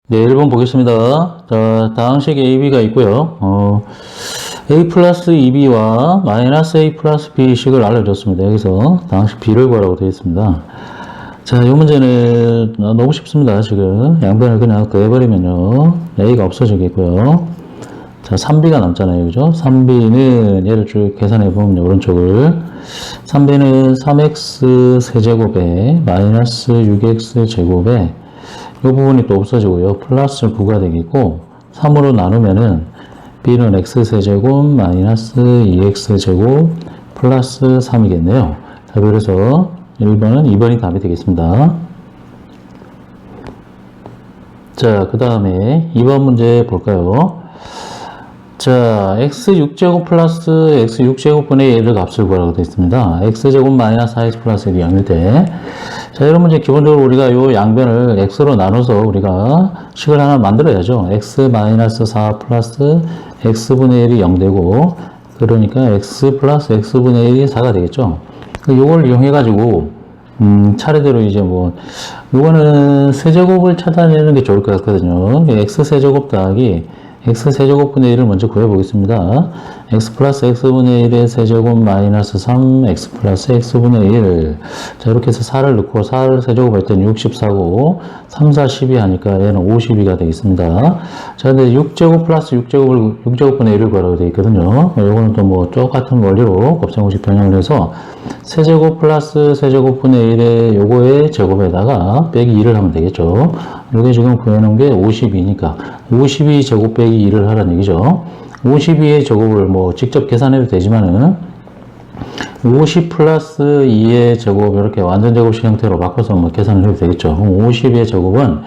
네, 1번 보겠습니다. 자, 다항식 AB가 있고요. A 플러스 2B와 마이너스 A 플러스 B식을 알려줬습니다. 여기서 다항식 B를 구하라고 되어 있습니다. 자, 이 문제는 너무 쉽습니다. 지금 양변을 그냥 더해버리면요. A가 없어지겠고요. 자, 3B가 남잖아요. 그죠? 3B는 얘를 쭉 계산해보면 오른쪽을 3B는 3X 세제곱에 마이너스 6X 제곱에 이 부분이 또 없어지고요. 플러스 9가 되겠고 3으로 나누면은 B는 X세제곱 마이너스 2X제곱 플러스 3이겠네요. 자, 그래서 1번은 2번이 답이 되겠습니다. 자, 그 다음에 2번 문제 볼까요? 자, x6제곱 플러스 x6제곱분의 1의 값을 구하라고 되어 있습니다. x제곱 마이너스 4x 플러스 1이 0일 때. 자, 이런 문제 기본적으로 우리가 요 양변을 x로 나눠서 우리가 식을 하나 만들어야죠. x 마이너스 4 플러스 x분의 1이 0 되고, 그러니까 x 플러스 x분의 1이 4가 되겠죠. 요걸 이용해가지고, 차례대로 이제 요거는 세제곱을 찾아내는 게 좋을 것 같거든요. x 세제곱 더하기 x 세제곱분의 1을 먼저 구해보겠습니다. x 플러스 x분의 1의 세제곱 마이너스 3 x 플러스 x분의 1. 자, 이렇게 해서 4를 넣고 4를 세제곱할 때는 64고 3, 4, 12 하니까 얘는 52가 되겠습니다. 자, 근데 6제곱 플러스 6제곱분의 1을 구하라고 되어 있거든요. 요거는 또 똑같은 원리로 곱셈공식 변형을 해서 세제곱 플러스 세제곱분의 1의 요거의 제곱에다가 빼기 2를 하면 되겠죠. 요게 지금 구해놓은 게 52니까 52 제곱 빼기 2를 하라는 얘기죠. 52의 제곱을 직접 계산해도 되지만은 50 플러스 2의 제곱 이렇게 완전 제곱식 형태로 바꿔서 계산을 해도 되겠죠. 52의 제곱은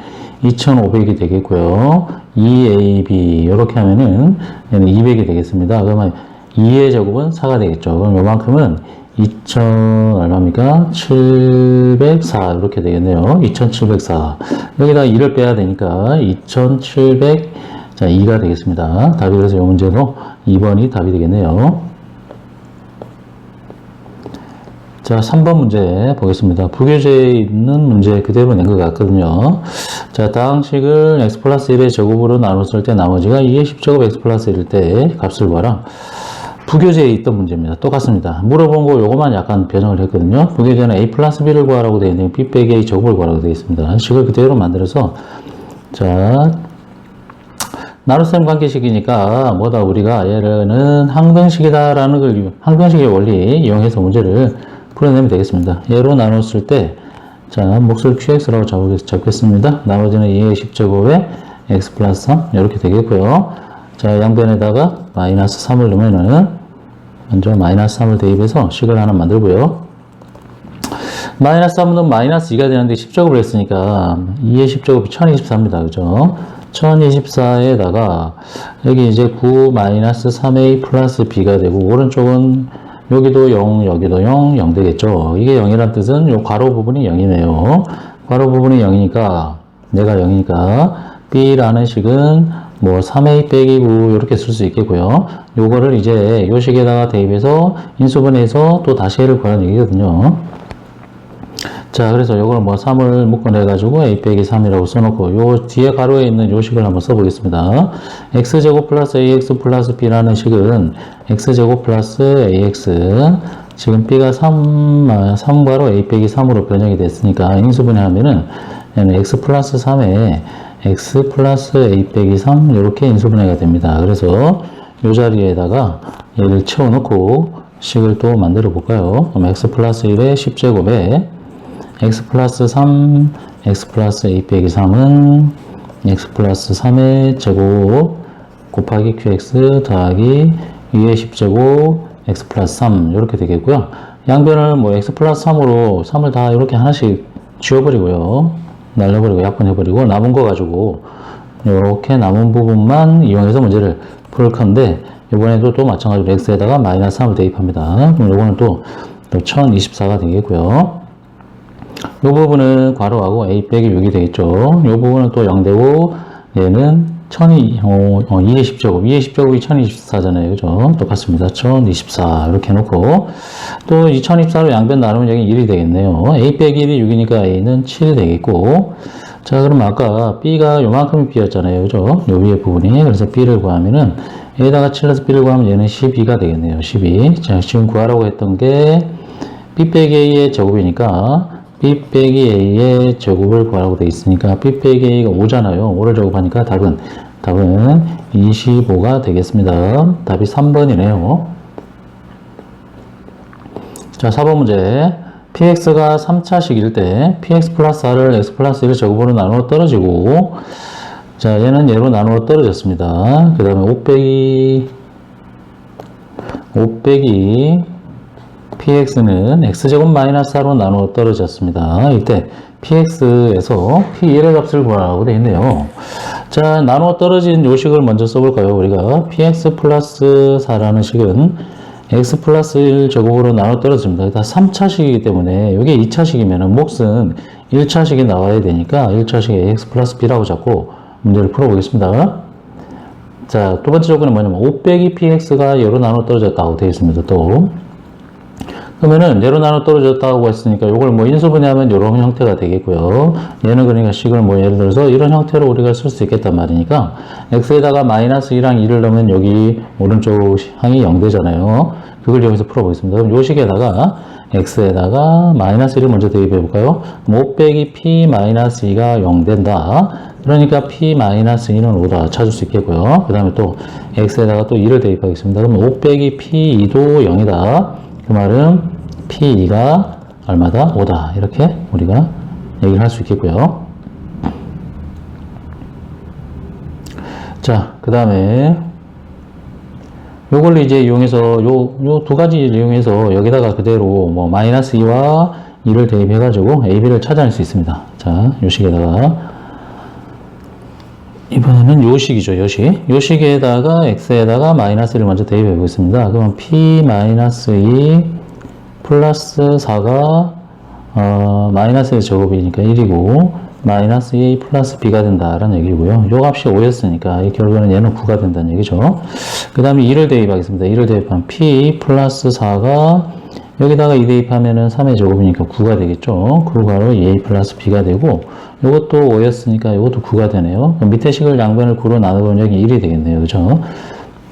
2500이 되겠고요. 2AB 이렇게 하면은 얘는 200이 되겠습니다. 그러면 2의 제곱은 4가 되겠죠. 그럼 요만큼은 2000 얼마입니까? 704 이렇게 되겠네요. 2704. 여기다 2를 빼야 되니까 2700 자, 2가 되겠습니다. 답이 그래서 이 문제도 2번이 답이 되겠네요. 자, 3번 문제 보겠습니다. 부교재에 있는 문제 그대로 낸 것 같거든요. 자, 다항식을 x 플러스 1의 제곱으로 나눴을 때 나머지가 2의 10제곱 x 플러스 1일 때 값을 구하라. 부교재에 있던 문제입니다. 똑같습니다. 물어본 거 요거만 약간 변형을 했거든요. 부교재는 a 플러스 b를 구하라고 되어 있는데 b 빼기 a 제곱을 구하라고 되어 있습니다. 식을 그대로 만들어서 자, 나눗셈 관계식이니까 우리가 얘는 항등식이다라는 걸 항등식의 원리 이용해서 문제를 풀어내면 되겠습니다. 얘로 나눴을 때 자, 몫을 qx라고 잡겠습니다. 나머지는 2의 10제곱에 x 플러스 3 이렇게 되겠고요. 자, 양변에다가 마이너스 3을 넣으면은 먼저 마이너스 3을 대입해서 식을 하나 만들고요. 마이너스 3은 마이너스 2가 되는데 10제곱을 했으니까 2의 10제곱이 1024입니다. 그죠? 1024에다가 여기 이제 9 마이너스 3a 플러스 b가 되고 오른쪽은 여기도 0, 여기도 0, 0 되겠죠. 이게 0이란 뜻은 요 괄호 부분이 0이네요. 괄호 부분이 0이니까 얘가 0이니까 b라는 식은 3a 빼기 9 이렇게 쓸 수 있겠고요. 요거를 이제 요 식에다가 대입해서 인수분해해서 또 다시 해를 구하는 얘기거든요. 자, 그래서 요걸 3을 묶어내가지고 a 빼기 3이라고 써놓고 요 뒤에 가로에 있는 요 식을 한번 써보겠습니다. x제곱 플러스 ax 플러스 b라는 식은 x제곱 플러스 ax 지금 b가 3괄호 a 빼기 3으로 변형이 됐으니까 인수분해하면은 얘는 x 플러스 3에 x 플러스 a 빼기 3 이렇게 인수분해가 됩니다. 그래서 이 자리에다가 얘를 채워놓고 식을 또 만들어 볼까요? 그럼 x 플러스 1의 10제곱에 x 플러스 3 x 플러스 a 빼기 3은 x 플러스 3의 제곱 곱하기 qx 더하기 2의 10제곱 x 플러스 3 이렇게 되겠고요. 양변을 x 플러스 3으로 3을 다 이렇게 하나씩 지워버리고요. 날려버리고 약분해버리고 남은 거 가지고 이렇게 남은 부분만 이용해서 문제를 풀 건데 이번에도 또 마찬가지로 x에다가 마이너스 3을 대입합니다. 그럼 이거는 또 1024가 되겠고요. 이 부분은 괄호하고 a 빼기 6이 되겠죠. 이 부분은 또 0 되고 얘는 2의 10제곱 2의 10제곱이 1024잖아요. 그죠? 똑같습니다. 1024 이렇게 해놓고 또 이 1024로 양변 나누면 여기 1이 되겠네요. a 빼기 1이 6이니까 a는 7이 되겠고 자, 그럼 아까 B가 요만큼이 B였잖아요. 그죠? 요 위에 부분이. 그래서 B를 구하면은 A에다가 7에서 B를 구하면 얘는 12가 되겠네요. 12. 자, 지금 구하라고 했던 게 B 빼기 A의 제곱이니까 B 빼기 A의 제곱을 구하라고 되어 있으니까 B 빼기 A가 5잖아요. 5를 제곱하니까 답은 25가 되겠습니다. 답이 3번이네요. 자, 4번 문제. px가 3차식일 때 px 플러스 r을 x 플러스 1 제곱으로 나누어 떨어지고, 자, 얘는 얘로 나누어 떨어졌습니다. 그 다음에 5 빼기 px는 x제곱 마이너스 r로 나누어 떨어졌습니다. 이때 px에서 p1의 값을 구하라고 되어 있네요. 자, 나누어 떨어진 요식을 먼저 써볼까요? 우리가 px 플러스 4라는 식은 x 플러스 1 제곱으로 나눠 떨어집니다. 일단 3차식이기 때문에 이게 2차식이면 몫은 1차식이 나와야 되니까 1차식에 x 플러스 b라고 잡고 문제를 풀어보겠습니다. 자, 두 번째 조건은 뭐냐면 5 빼기 px가 얘로 나눠 떨어졌다고 되어 있습니다. 또 그러면은 얘로 나눠 떨어졌다고 했으니까 이걸 뭐 인수분해하면 이런 형태가 되겠고요. 얘는 그러니까 식을 뭐 예를 들어서 이런 형태로 우리가 쓸 수 있겠단 말이니까 x에다가 마이너스 2랑 2를 넣으면 여기 오른쪽 항이 0 되잖아요. 그걸 여기서 풀어보겠습니다. 그럼 요 식에다가 x에다가 마이너스 1을 먼저 대입해 볼까요? 5 빼기 p 마이너스 2가 0 된다. 그러니까 p 마이너스 2는 5다 찾을 수 있겠고요. 그 다음에 또 x에다가 또 2를 대입하겠습니다. 그럼 5 빼기 p2도 0이다. 그 말은 P2가 얼마다? 5다. 이렇게 우리가 얘기를 할 수 있겠고요. 자, 그 다음에 요걸 이제 이용해서 요 두 가지를 이용해서 여기다가 그대로 뭐 마이너스 2와 2를 대입해가지고 AB를 찾아낼 수 있습니다. 자, 요 식에다가 이번에는 요식이죠. 요식에다가 x에다가 마이너스를 먼저 대입해 보겠습니다. 그러면 p 마이너스 2 플러스 4가 마이너스의 제곱이니까 1이고 마이너스 a 플러스 b가 된다라는 얘기고요. 요 값이 5였으니까 이 결과는 얘는 9가 된다는 얘기죠. 그 다음에 2를 대입하겠습니다. 2를 대입하면 p 플러스 4가 여기다가 2 대입하면은 3의 제곱이니까 9가 되겠죠. 9가 2a 플러스 b가 되고, 이것도 5였으니까 이것도 9가 되네요. 그럼 밑에 식을 양변을 9로 나누면 여기 1이 되겠네요. 그죠?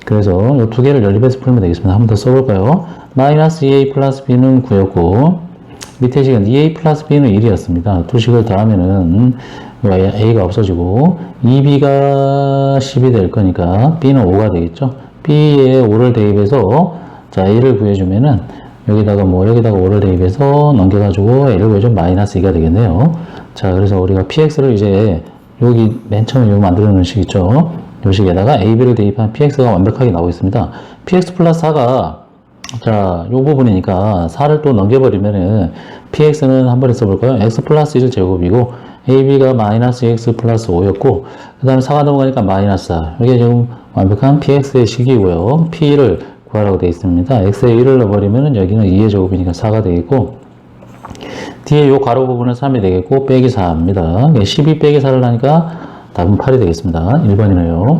그래서 이 두 개를 연립해서 풀면 되겠습니다. 한 번 더 써볼까요? 마이너스 2a 플러스 b는 9였고, 밑에 식은 2a 플러스 b는 1이었습니다. 두 식을 더하면은 a가 없어지고, 2b가 10이 될 거니까 b는 5가 되겠죠? b에 5를 대입해서, 자, a를 구해주면은, 여기다가 5를 대입해서 넘겨가지고 a를 구해주면 마이너스 2가 되겠네요. 자, 그래서 우리가 px를 이제 여기 맨 처음에 여기 만들어 놓은 식 있죠? 이 식에다가 ab를 대입한 px가 완벽하게 나오고 있습니다. px 플러스 4가 자, 요 부분이니까 4를 또 넘겨버리면은 px는 한 번에 써볼까요? x 플러스 1 제곱이고 ab가 마이너스 x 플러스 5였고 그 다음에 4가 넘어가니까 마이너스 4. 이게 지금 완벽한 px의 식이고요. p를 구하라고 되어 있습니다. x에 1을 넣어버리면 여기는 2의 제곱이니까 4가 되겠고 뒤에 요 가로 부분은 3이 되겠고 빼기 4입니다. 12 빼기 4를 하니까 답은 8이 되겠습니다. 1번이네요.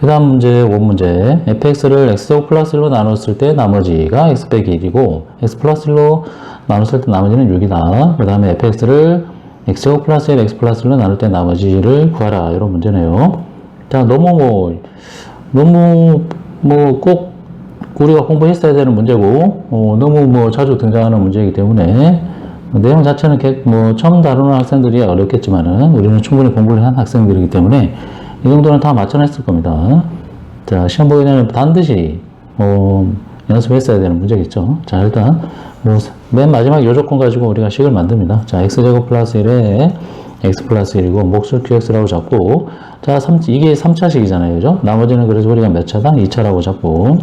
그 다음 문제 5문제 fx를 x제곱 플러스 1로 나눴을 때 나머지가 x 빼기 1이고 x 플러스 1로 나눴을 때 나머지는 6이다. 그 다음에 fx를 x제곱 플러스 1 x 플러스 1로 나눌 때 나머지를 구하라. 이런 문제네요. 자, 너무 꼭 우리가 공부했어야 되는 문제고 너무 자주 등장하는 문제이기 때문에 내용 자체는 처음 다루는 학생들이 어렵겠지만은 우리는 충분히 공부를 한 학생들이기 때문에 이 정도는 다 맞춰냈을 겁니다. 자, 시험 보기 전에 반드시 연습했어야 되는 문제겠죠. 자, 일단 맨 마지막 요 조건 가지고 우리가 식을 만듭니다. 자, x제곱 플러스 1에 x 플러스 1이고 몫을 qx라고 잡고 자, 이게 3차식이잖아요. 그죠? 나머지는 그래서 우리가 몇 차당? 2차라고 잡고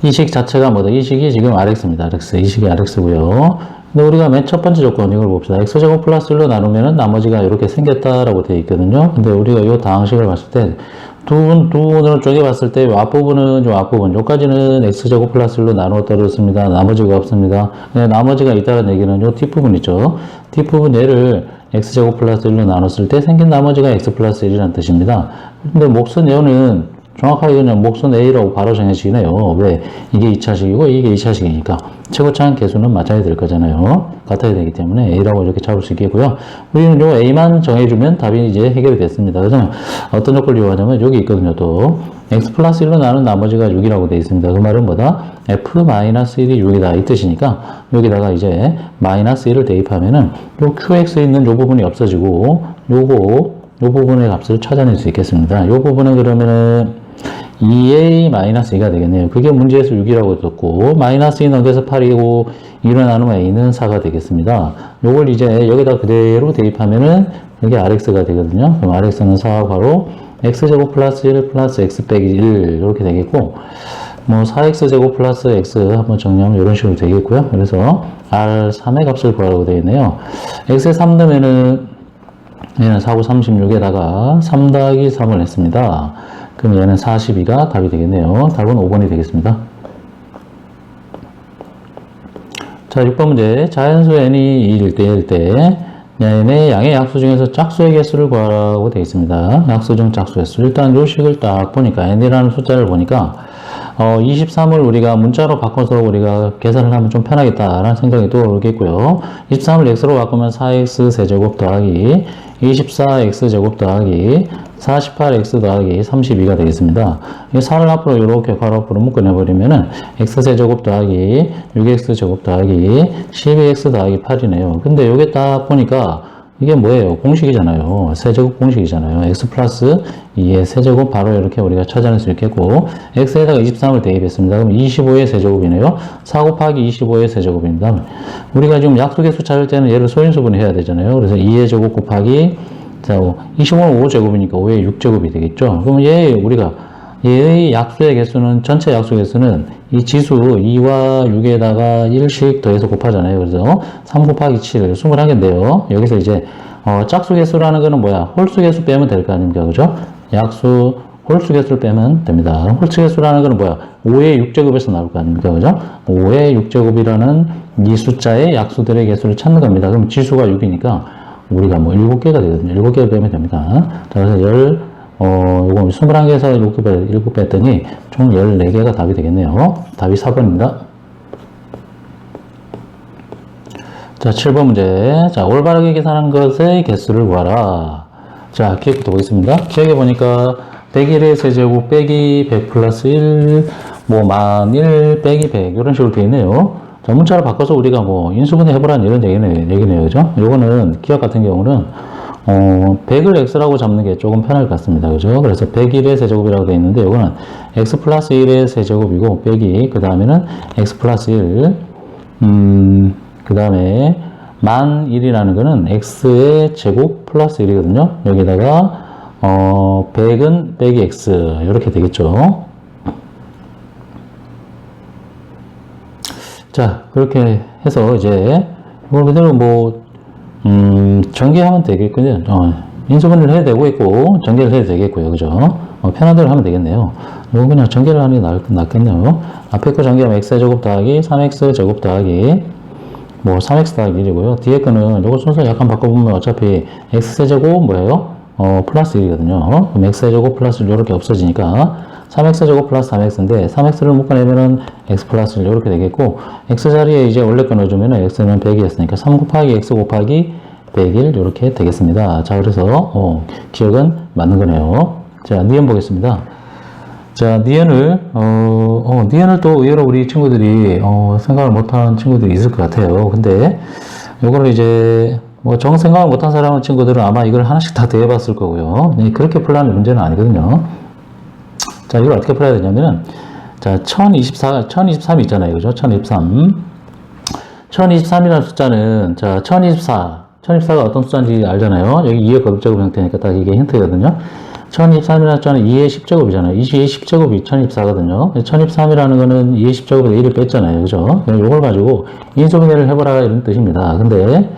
이 식 자체가 뭐다? 이 식이 지금 rx입니다. rx. 이 식이 rx고요. 근데 우리가 맨 첫 번째 조건 이걸 봅시다. x제곱 플러스 1로 나누면은 나머지가 이렇게 생겼다라고 되어 있거든요. 근데 우리가 이 다항식을 봤을 때 두 분으로 쪼개봤을 때 앞부분은 요까지는 x제곱 플러스 1로 나누어 떨어졌습니다. 나머지가 없습니다. 근데 나머지가 있다는 얘기는 요 뒷부분 있죠. 뒷부분 얘를 x제곱 플러스 1로 나눴을 때 생긴 나머지가 x 플러스 1이라는 뜻입니다. 근데 몫은 얘는 정확하게 그냥 목선 A라고 바로 정해지네요. 왜? 이게 2차식이고 이게 2차식이니까 최고차항 개수는 맞아야 될 거잖아요. 같아야 되기 때문에 A라고 이렇게 잡을 수 있겠고요. 우리는 요 A만 정해주면 답이 이제 해결이 됐습니다. 그래서 어떤 조건을 이용하냐면 여기 있거든요. 또 x 플러스 1로 나눈 나머지가 6이라고 되어 있습니다. 그 말은 뭐다? f-1이 6이다 이 뜻이니까 여기다가 이제 마이너스 1을 대입하면은 요 qx에 있는 요 부분이 없어지고 요 부분의 값을 찾아낼 수 있겠습니다. 요 부분은 그러면은 2a-2가 되겠네요. 그게 문제에서 6이라고 했었고 마이너스 2 넘겨서 8이고 2로 나누면 a는 4가 되겠습니다. 요걸 이제 여기다 그대로 대입하면은 이게 rx가 되거든요. 그럼 rx는 4가 바로 x제곱 플러스 1 플러스 x 빼기 1 이렇게 되겠고 뭐 4x제곱 플러스 x 한번 정리하면 이런 식으로 되겠고요. 그래서 r3의 값을 구하라고 되어 있네요. x에 3 넣으면은 얘는 4, 9, 36에다가 3 더하기 3을 했습니다. 그럼 얘는 42가 답이 되겠네요. 답은 5번이 되겠습니다. 자, 6번 문제. 자연수 n이 2일 때 얘네 양의 약수 중에서 짝수의 개수를 구하라고 되어 있습니다. 약수 중 짝수의 수. 일단 요 식을 딱 보니까 n이라는 숫자를 보니까 23을 우리가 문자로 바꿔서 우리가 계산을 하면 좀 편하겠다라는 생각이 떠오르겠고요. 23을 x로 바꾸면 4x 세제곱 더하기 24x 제곱 더하기 48x 더하기 32가 되겠습니다. 이 4를 앞으로 이렇게 괄호 앞으로 묶어내버리면은 x세제곱 더하기 6x제곱 더하기 12x 더하기 8이네요. 근데 여기 딱 보니까 이게 뭐예요? 공식이잖아요. 세제곱 공식이잖아요. x 플러스 2의 세제곱 바로 이렇게 우리가 찾아낼 수 있겠고 x에다가 23을 대입했습니다. 그럼 25의 세제곱이네요. 4 곱하기 25의 세제곱입니다. 우리가 지금 약수개수 찾을 때는 얘를 소인수분해 해야 되잖아요. 그래서 2의 제곱 곱하기 자, 25는 5제곱이니까 5의 6제곱이 되겠죠. 그럼 얘의 약수의 개수는 전체 약수 개수는 이 지수 2와 6에다가 1씩 더해서 곱하잖아요. 그래서 3 곱하기 7, 21개인데요. 여기서 이제 짝수 개수라는 거는 뭐야? 홀수 개수 빼면 될 거 아닙니까? 그죠? 약수 홀수 개수를 빼면 됩니다. 홀수 개수라는 거는 뭐야? 5의 6제곱에서 나올 거 아닙니까? 그죠? 5의 6제곱이라는 이 숫자의 약수들의 개수를 찾는 겁니다. 그럼 지수가 6이니까 우리가 뭐 7개가 되거든요. 7개 빼면 됩니다. 자, 그래서 요거 21개에서 7 뺐더니 총 14개가 답이 되겠네요. 답이 4번입니다. 자, 7번 문제. 자, 올바르게 계산한 것의 개수를 구하라. 자, 기억부터 보겠습니다. 기억해 보니까 101의 세제곱 빼기 100 플러스 1, 뭐 1001 빼기 100 이런 식으로 되어 있네요. 자, 문자로 바꿔서 우리가 뭐 인수분해 해보라는 이런 얘기네요. 그죠? 요거는 기억 같은 경우는 100을 x라고 잡는 게 조금 편할 것 같습니다. 그죠? 그래서 101의 세제곱이라고 되어 있는데 요거는 x 플러스 1의 세제곱이고 빼기 그 다음에는 x 플러스 1 그 다음에 1001이라는 거는 x의 제곱 플러스 1이거든요. 여기다가 100은 빼기 x 이렇게 되겠죠. 자, 그렇게 해서 이제 이걸 그대로 뭐 전개하면 되겠군요. 인수분해를 해야 되고 있고 전개를 해야 되겠고요. 그죠? 편한 대로 하면 되겠네요. 이건 그냥 전개를 하는 게 낫겠네요. 앞에 거 전개하면 x제곱 더하기 3x제곱 더하기 뭐 3x 더하기 1이고요. 뒤에 거는 이거 순서 약간 바꿔보면 어차피 x제곱 뭐예요? 플러스 1이거든요. 그럼 x제곱 플러스 1 이렇게 없어지니까 3x제곱 플러스 3x인데 3x를 묶어내면은 x 플러스 1 이렇게 되겠고 x 자리에 이제 원래 거 넣어주면은 x는 100이었으니까 3 곱하기 x 곱하기 101 이렇게 되겠습니다. 자, 그래서 기억은 맞는 거네요. 자, 니은 보겠습니다. 자, 니은을 또 의외로 우리 친구들이 생각을 못한 친구들이 있을 것 같아요. 근데 요거를 이제 뭐 정 생각을 못한 사람은 친구들은 아마 이걸 하나씩 다 대해봤을 거고요. 그렇게 풀라는 문제는 아니거든요. 자, 이걸 어떻게 풀어야 되냐면은, 자, 1023이 있잖아요. 그죠? 1023이라는 숫자는, 자, 1024가 어떤 숫자인지 알잖아요. 여기 2의 거듭제곱 형태니까 딱 이게 힌트거든요. 1023이라는 숫자는 2의 10제곱이잖아요. 2의 10제곱이 1024거든요. 1023이라는 거는 2의 10제곱에서 1을 뺐잖아요. 그죠? 요걸 가지고 인수분해를 해보라 이런 뜻입니다. 근데,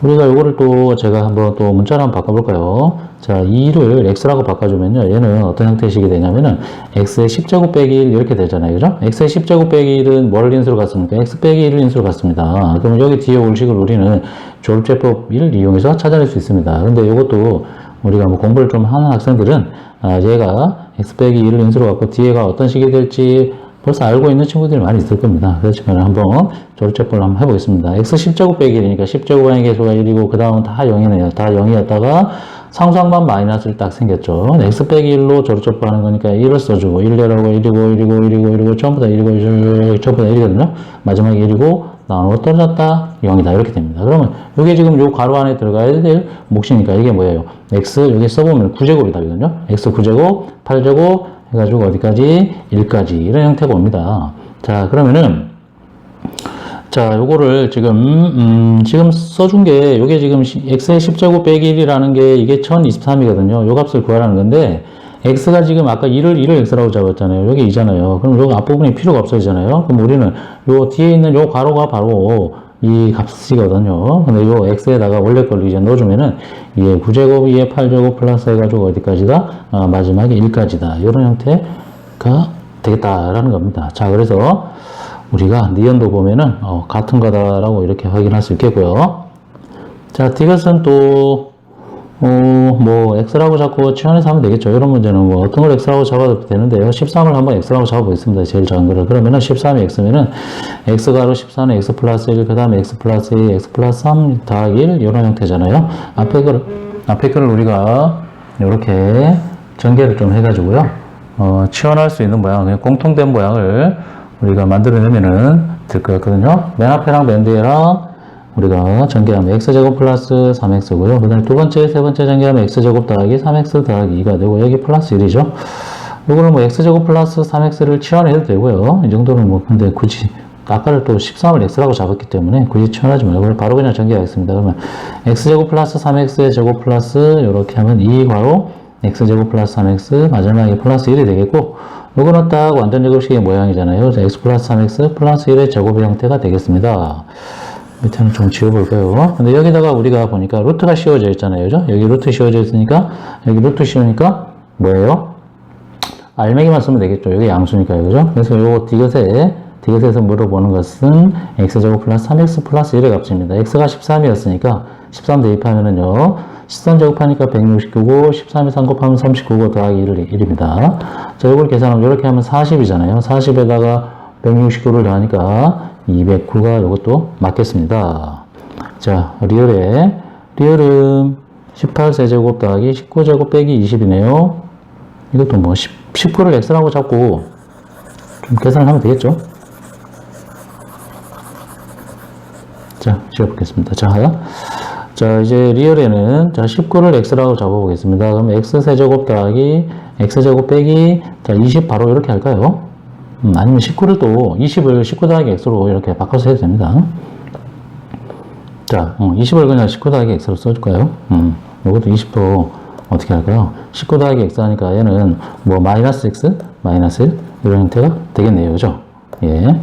우리가 요거를 또 제가 한번 또 문자로 한번 바꿔볼까요? 자, 2를 x라고 바꿔주면요. 얘는 어떤 형태의 식이 되냐면은 x의 10제곱 빼기 1 이렇게 되잖아요. 그죠? x의 10제곱 빼기 1은 뭘 인수로 갔습니까? x 빼기 1을 인수로 갔습니다. 그러면 여기 뒤에 올 식을 우리는 조립제법을 이용해서 찾아낼 수 있습니다. 근데 이것도 우리가 뭐 공부를 좀 하는 학생들은 얘가 x 빼기 2를 인수로 갖고 뒤에가 어떤 식이 될지 벌써 알고 있는 친구들이 많이 있을 겁니다. 그렇지만 한번 조립제법을 한번 해보겠습니다. x 10제곱 빼기 1이니까 10제곱안의 개수가 1이고 그 다음은 다 0이네요. 다 0이었다가 상수항만 마이너스를 딱 생겼죠. x 빼기 1로 조립제법 하는 거니까 1을 써주고 1이라고 1이고 전부 다 1이고 전부 다 1이거든요. 마지막에 1이고 나누고 떨어졌다 0이다 이렇게 됩니다. 그러면 이게 지금 요 가로 안에 들어가야 될 몫이니까 이게 뭐예요? x 여기 써보면 9제곱이 답이거든요. x 9제곱 8제곱 해가지고 어디까지? 1까지 이런 형태가 옵니다. 자 그러면은 자 요거를 지금 써준 게 요게 지금 x의 10제곱 빼기 1이라는 게 이게 1023이거든요. 요 값을 구하라는 건데 x가 지금 아까 1을 x라고 잡았잖아요. 여기 2잖아요. 그럼 여기 앞부분이 필요가 없어지잖아요. 그럼 우리는 요 뒤에 있는 요 가로가 바로 이 값이거든요. 근데 요 x에다가 원래 걸로 이제 넣어주면은 이게 9제곱, 2에 8제곱 플러스 해가지고 어디까지다? 마지막에 1까지다. 이런 형태가 되겠다라는 겁니다. 자, 그래서 우리가 니은도 보면은 같은 거다라고 이렇게 확인할 수 있겠고요. 자, 이것은 또 뭐 x라고 잡고 치환해서 하면 되겠죠. 이런 문제는 뭐 어떤 걸 x라고 잡아도 되는데요. 13을 한번 x라고 잡아보겠습니다. 제일 작은 거를. 그러면은 13이 x면은 x가로 14는 x 플러스 1, 그 다음에 x 플러스 2, x 플러스 3 더하기 1 이런 형태잖아요. 앞에 거를 우리가 이렇게 전개를 좀 해가지고요. 치환할 수 있는 모양, 그냥 공통된 모양을 우리가 만들어내면은 될 것 같거든요. 맨 앞에랑 맨 뒤에랑 우리가 전개하면 x제곱 플러스 3x고요. 그 다음에 두 번째, 세 번째 전개하면 x제곱 더하기 3x 더하기 2가 되고 여기 플러스 1이죠. 이거는 뭐 x제곱 플러스 3x를 치환해도 되고요. 이 정도는 뭐 근데 굳이 아까를 또 13을 x라고 잡았기 때문에 굳이 치환하지 말고 바로 그냥 전개하겠습니다. 그러면 x제곱 플러스 3x의 제곱 플러스 이렇게 하면 2 괄호 x제곱 플러스 3x 마지막에 플러스 1이 되겠고 이거는 딱 완전 제곱식의 모양이잖아요. x 플러스 3x 플러스 1의 제곱의 형태가 되겠습니다. 밑에는 좀 지워볼까요? 근데 여기다가 우리가 보니까 루트가 씌워져 있잖아요. 그죠? 여기 루트 씌워져 있으니까, 여기 루트 씌우니까 뭐예요? 알맹이만 쓰면 되겠죠. 여기 양수니까요. 그죠? 그래서 요 디귿에서 물어보는 것은 x제곱 플러스 3x 플러스 1의 값입니다. x가 13이었으니까 13 대입하면은요. 13 제곱하니까 169고 13에 3 곱하면 39고 더하기 1입니다. 자, 이걸 계산하면 이렇게 하면 40이잖아요. 40에다가 169를 더하니까 209가 이것도 맞겠습니다. 자, 리얼은 18세제곱 더하기 19제곱 빼기 20이네요. 이것도 뭐 19를 x라고 잡고 좀 계산을 하면 되겠죠. 자, 지워보겠습니다. 자, 이제 리얼에는 19를 x라고 잡아보겠습니다. 그럼 x세제곱 더하기 x제곱 빼기 20 바로 이렇게 할까요? 아니면 19를 또 20을 19 더하기 x로 이렇게 바꿔서 해도 됩니다. 자, 20을 그냥 19 더하기 x로 써줄까요? 이것도 20도 어떻게 할까요? 19 더하기 x 하니까 얘는 뭐 마이너스 x, 마이너스 1 이런 형태가 되겠네요. 그죠? 예.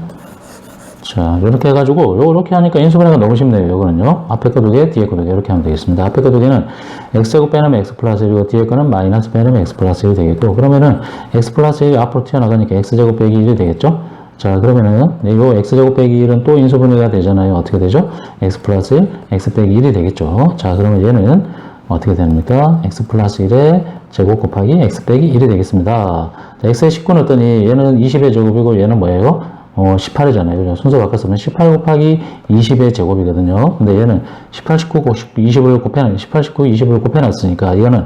자, 이렇게 해가지고 이렇게 하니까 인수분해가 너무 쉽네요. 이거는요. 앞에 거 두 개, 뒤에 거 두 개 이렇게 하면 되겠습니다. 앞에 거 두 개는 x제곱 빼놓으면 x 플러스 1이고 뒤에 거는 마이너스 빼놓으면 x 플러스 1이 되겠고 그러면은 x 플러스 1이 앞으로 튀어나가니까 x제곱 빼기 1이 되겠죠. 자, 그러면은 이 x제곱 빼기 1은 또 인수분해가 되잖아요. 어떻게 되죠? x 플러스 1, x 빼기 1이 되겠죠. 자, 그러면 얘는 어떻게 됩니까? x 플러스 1의 제곱 곱하기 x 빼기 1이 되겠습니다. 자, x의 19는 어떠니? 얘는 20의 제곱이고 얘는 뭐예요? 18이잖아요. 순서 바꿨으면 18 곱하기 20의 제곱이거든요. 근데 얘는 18, 19, 20을 곱해놨, 18, 19, 20을 곱해놨으니까 이거는,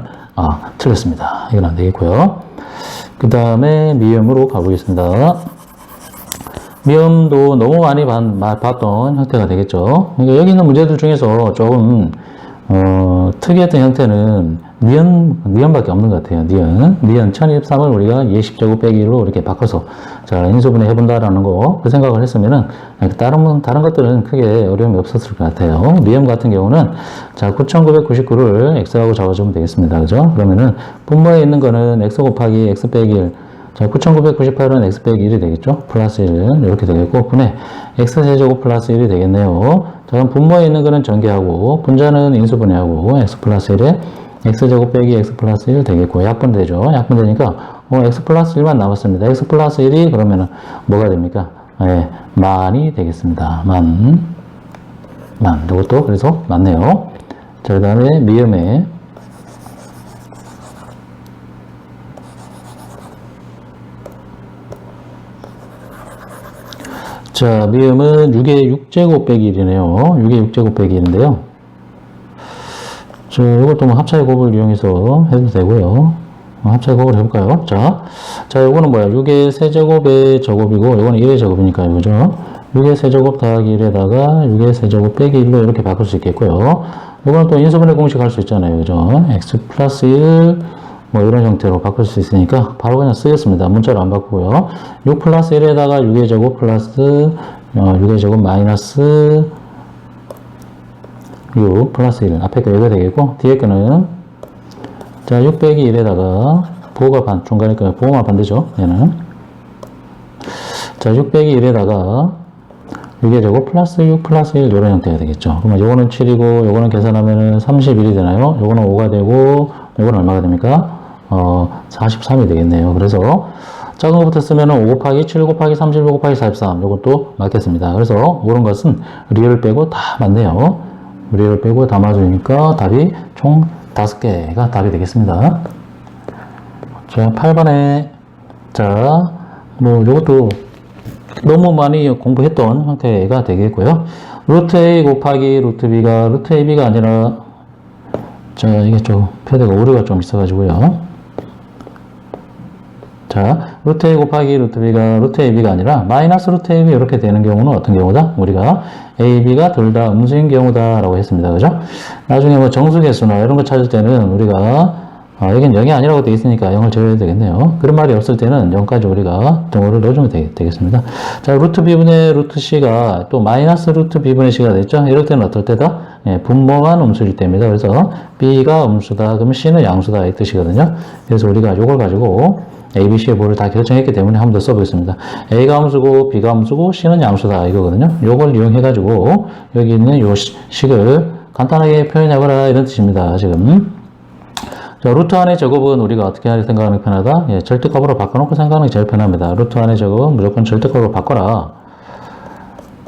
틀렸습니다. 이건 안 되겠고요. 그 다음에 미음으로 가보겠습니다. 미음도 너무 많이 봤던 형태가 되겠죠. 그러니까 여기 있는 문제들 중에서 조금, 특이했던 형태는 니은밖에 없는 것 같아요. 니은 1023을 우리가 20제곱 빼기 1로 이렇게 바꿔서 자, 인수분해 해본다라는 거, 그 생각을 했으면은, 다른 것들은 크게 어려움이 없었을 것 같아요. 니은 같은 경우는, 자, 9999를 x하고 잡아주면 되겠습니다. 그죠? 그러면은, 분모에 있는 거는 x 곱하기 x 빼기 1. 자, 9998은 x 빼기 1이 되겠죠? 플러스 1은 이렇게 되겠고, 분의 x세제곱 플러스 1이 되겠네요. 자, 그럼 분모에 있는 거는 전개하고, 분자는 인수분해하고, x 플러스 1에 x제곱 빼기 x 플러스 1 되겠고, 약분되죠. 약분되니까, x 플러스 1만 남았습니다. x 플러스 1이 그러면은 뭐가 됩니까? 예, 만이 되겠습니다. 만. 이것도 그래서 맞네요. 자, 그 다음에 미음에 자, 미음은 6의 6제곱 빼기 1이네요. 6의 6제곱 빼기 1인데요. 자, 이것도 뭐 합차의 곱을 이용해서 해도 되고요. 합차의 곱을 해볼까요? 자, 요거는 뭐야? 6의 세제곱의 제곱이고, 요거는 1의 제곱이니까요. 그죠? 6의 세제곱 더하기 1에다가 6의 세제곱 빼기 1로 이렇게 바꿀 수 있겠고요. 요거는 또 인수분해 공식 할 수 있잖아요. 그죠? x 플러스 1, 뭐 이런 형태로 바꿀 수 있으니까 바로 그냥 쓰겠습니다. 문자로 안 바꾸고요. 6 플러스 1에다가 6의 제곱 플러스 6의 제곱 마이너스 6 플러스 1 앞에 거 이거 되겠고 뒤에 거는 자 6 빼기 1에다가 부호가 중간이니까 부호만 반대죠. 얘는 자 6 빼기 1에다가 6의 제곱 플러스 6 플러스 1 이런 형태가 되겠죠. 그러면 요거는 7이고 요거는 계산하면은 31이 되나요? 요거는 5가 되고 요거는 얼마가 됩니까? 43이 되겠네요. 그래서 작은 것부터 쓰면은 5 곱하기 7 곱하기 31 곱하기 43 요것도 맞겠습니다. 그래서 옳은 것은 리얼을 빼고 다 맞네요. 리얼을 빼고 다 맞으니까 답이 총 5개가 답이 되겠습니다. 자, 8번에 자, 뭐 요것도 너무 많이 공부했던 형태가 되겠고요. 루트 A 곱하기 루트 B가 루트 AB가 아니라 자, 이게 좀 표대가 오류가 좀 있어가지고요. 자, 루트 A 곱하기 루트 B가 루트 AB가 아니라 마이너스 루트 AB 이렇게 되는 경우는 어떤 경우다? 우리가 A, B가 둘 다 음수인 경우다 라고 했습니다. 그죠? 나중에 뭐 정수계수나 이런 거 찾을 때는 우리가 여긴 0이 아니라고 되어 있으니까 0을 적어야 되겠네요. 그런 말이 없을 때는 0까지 우리가 등호를 넣어주면 되겠습니다. 자, 루트 B분의 루트 C가 또 마이너스 루트 B분의 C가 됐죠? 이럴 때는 어떨 때다? 예, 분모만 음수일 때입니다. 그래서 B가 음수다, 그러면 C는 양수다 이 뜻이거든요. 그래서 우리가 이걸 가지고 A, B, C의 보를 다 결정했기 때문에 한 번 더 써보겠습니다. A가 음수고 B가 음수고 C는 양수다 이거거든요. 요걸 이용해가지고 여기 있는 요 식을 간단하게 표현해봐라 이런 뜻입니다. 지금. 자, 루트 안의 제곱은 우리가 어떻게 생각하는 게 편하다? 예, 절대값으로 바꿔놓고 생각하는 게 제일 편합니다. 루트 안의 제곱은 무조건 절대값으로 바꿔라.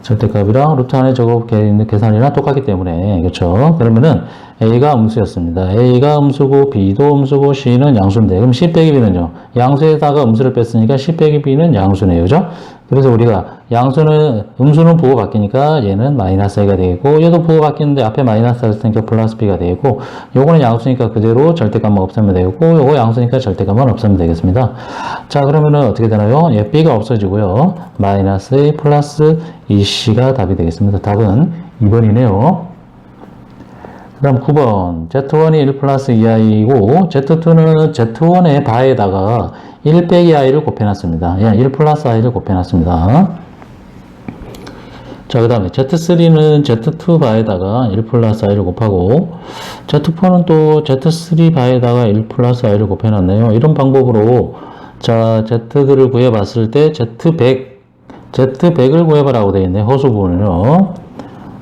절대값이랑 루트 안의 제곱 계산이랑 똑같기 때문에, 그렇죠? 그러면은 A가 음수였습니다. A가 음수고 B도 음수고 C는 양수인데 그럼 C 빼기 B는요? 양수에다가 음수를 뺐으니까 C 빼기 B는 양수네요. 그죠? 그래서 우리가 양수는 음수는 부호 바뀌니까 얘는 마이너스 A가 되겠고 얘도 부호 바뀌는데 앞에 마이너스 했으니까 플러스 B가 되겠고 요거는 양수니까 그대로 절대값만 없애면 되겠고 요거 양수니까 절대값만 없애면 되겠습니다. 자, 그러면은 어떻게 되나요? 예, B가 없어지고요. 마이너스 A 플러스 2C가 답이 되겠습니다. 답은 2번이네요. 그 다음 9번 Z1이 1 플러스 2i이고 Z2는 Z1의 바에다가 1 빼기 i를 곱해놨습니다. 예, 1 플러스 i를 곱해놨습니다. 자, 그 다음에 Z3는 Z2 바에다가 1 플러스 i를 곱하고 Z4는 또 Z3 바에다가 1 플러스 i를 곱해놨네요. 이런 방법으로 자, Z들을 구해봤을 때 Z100을 구해보라고 되어 있네. 허수 부분을요.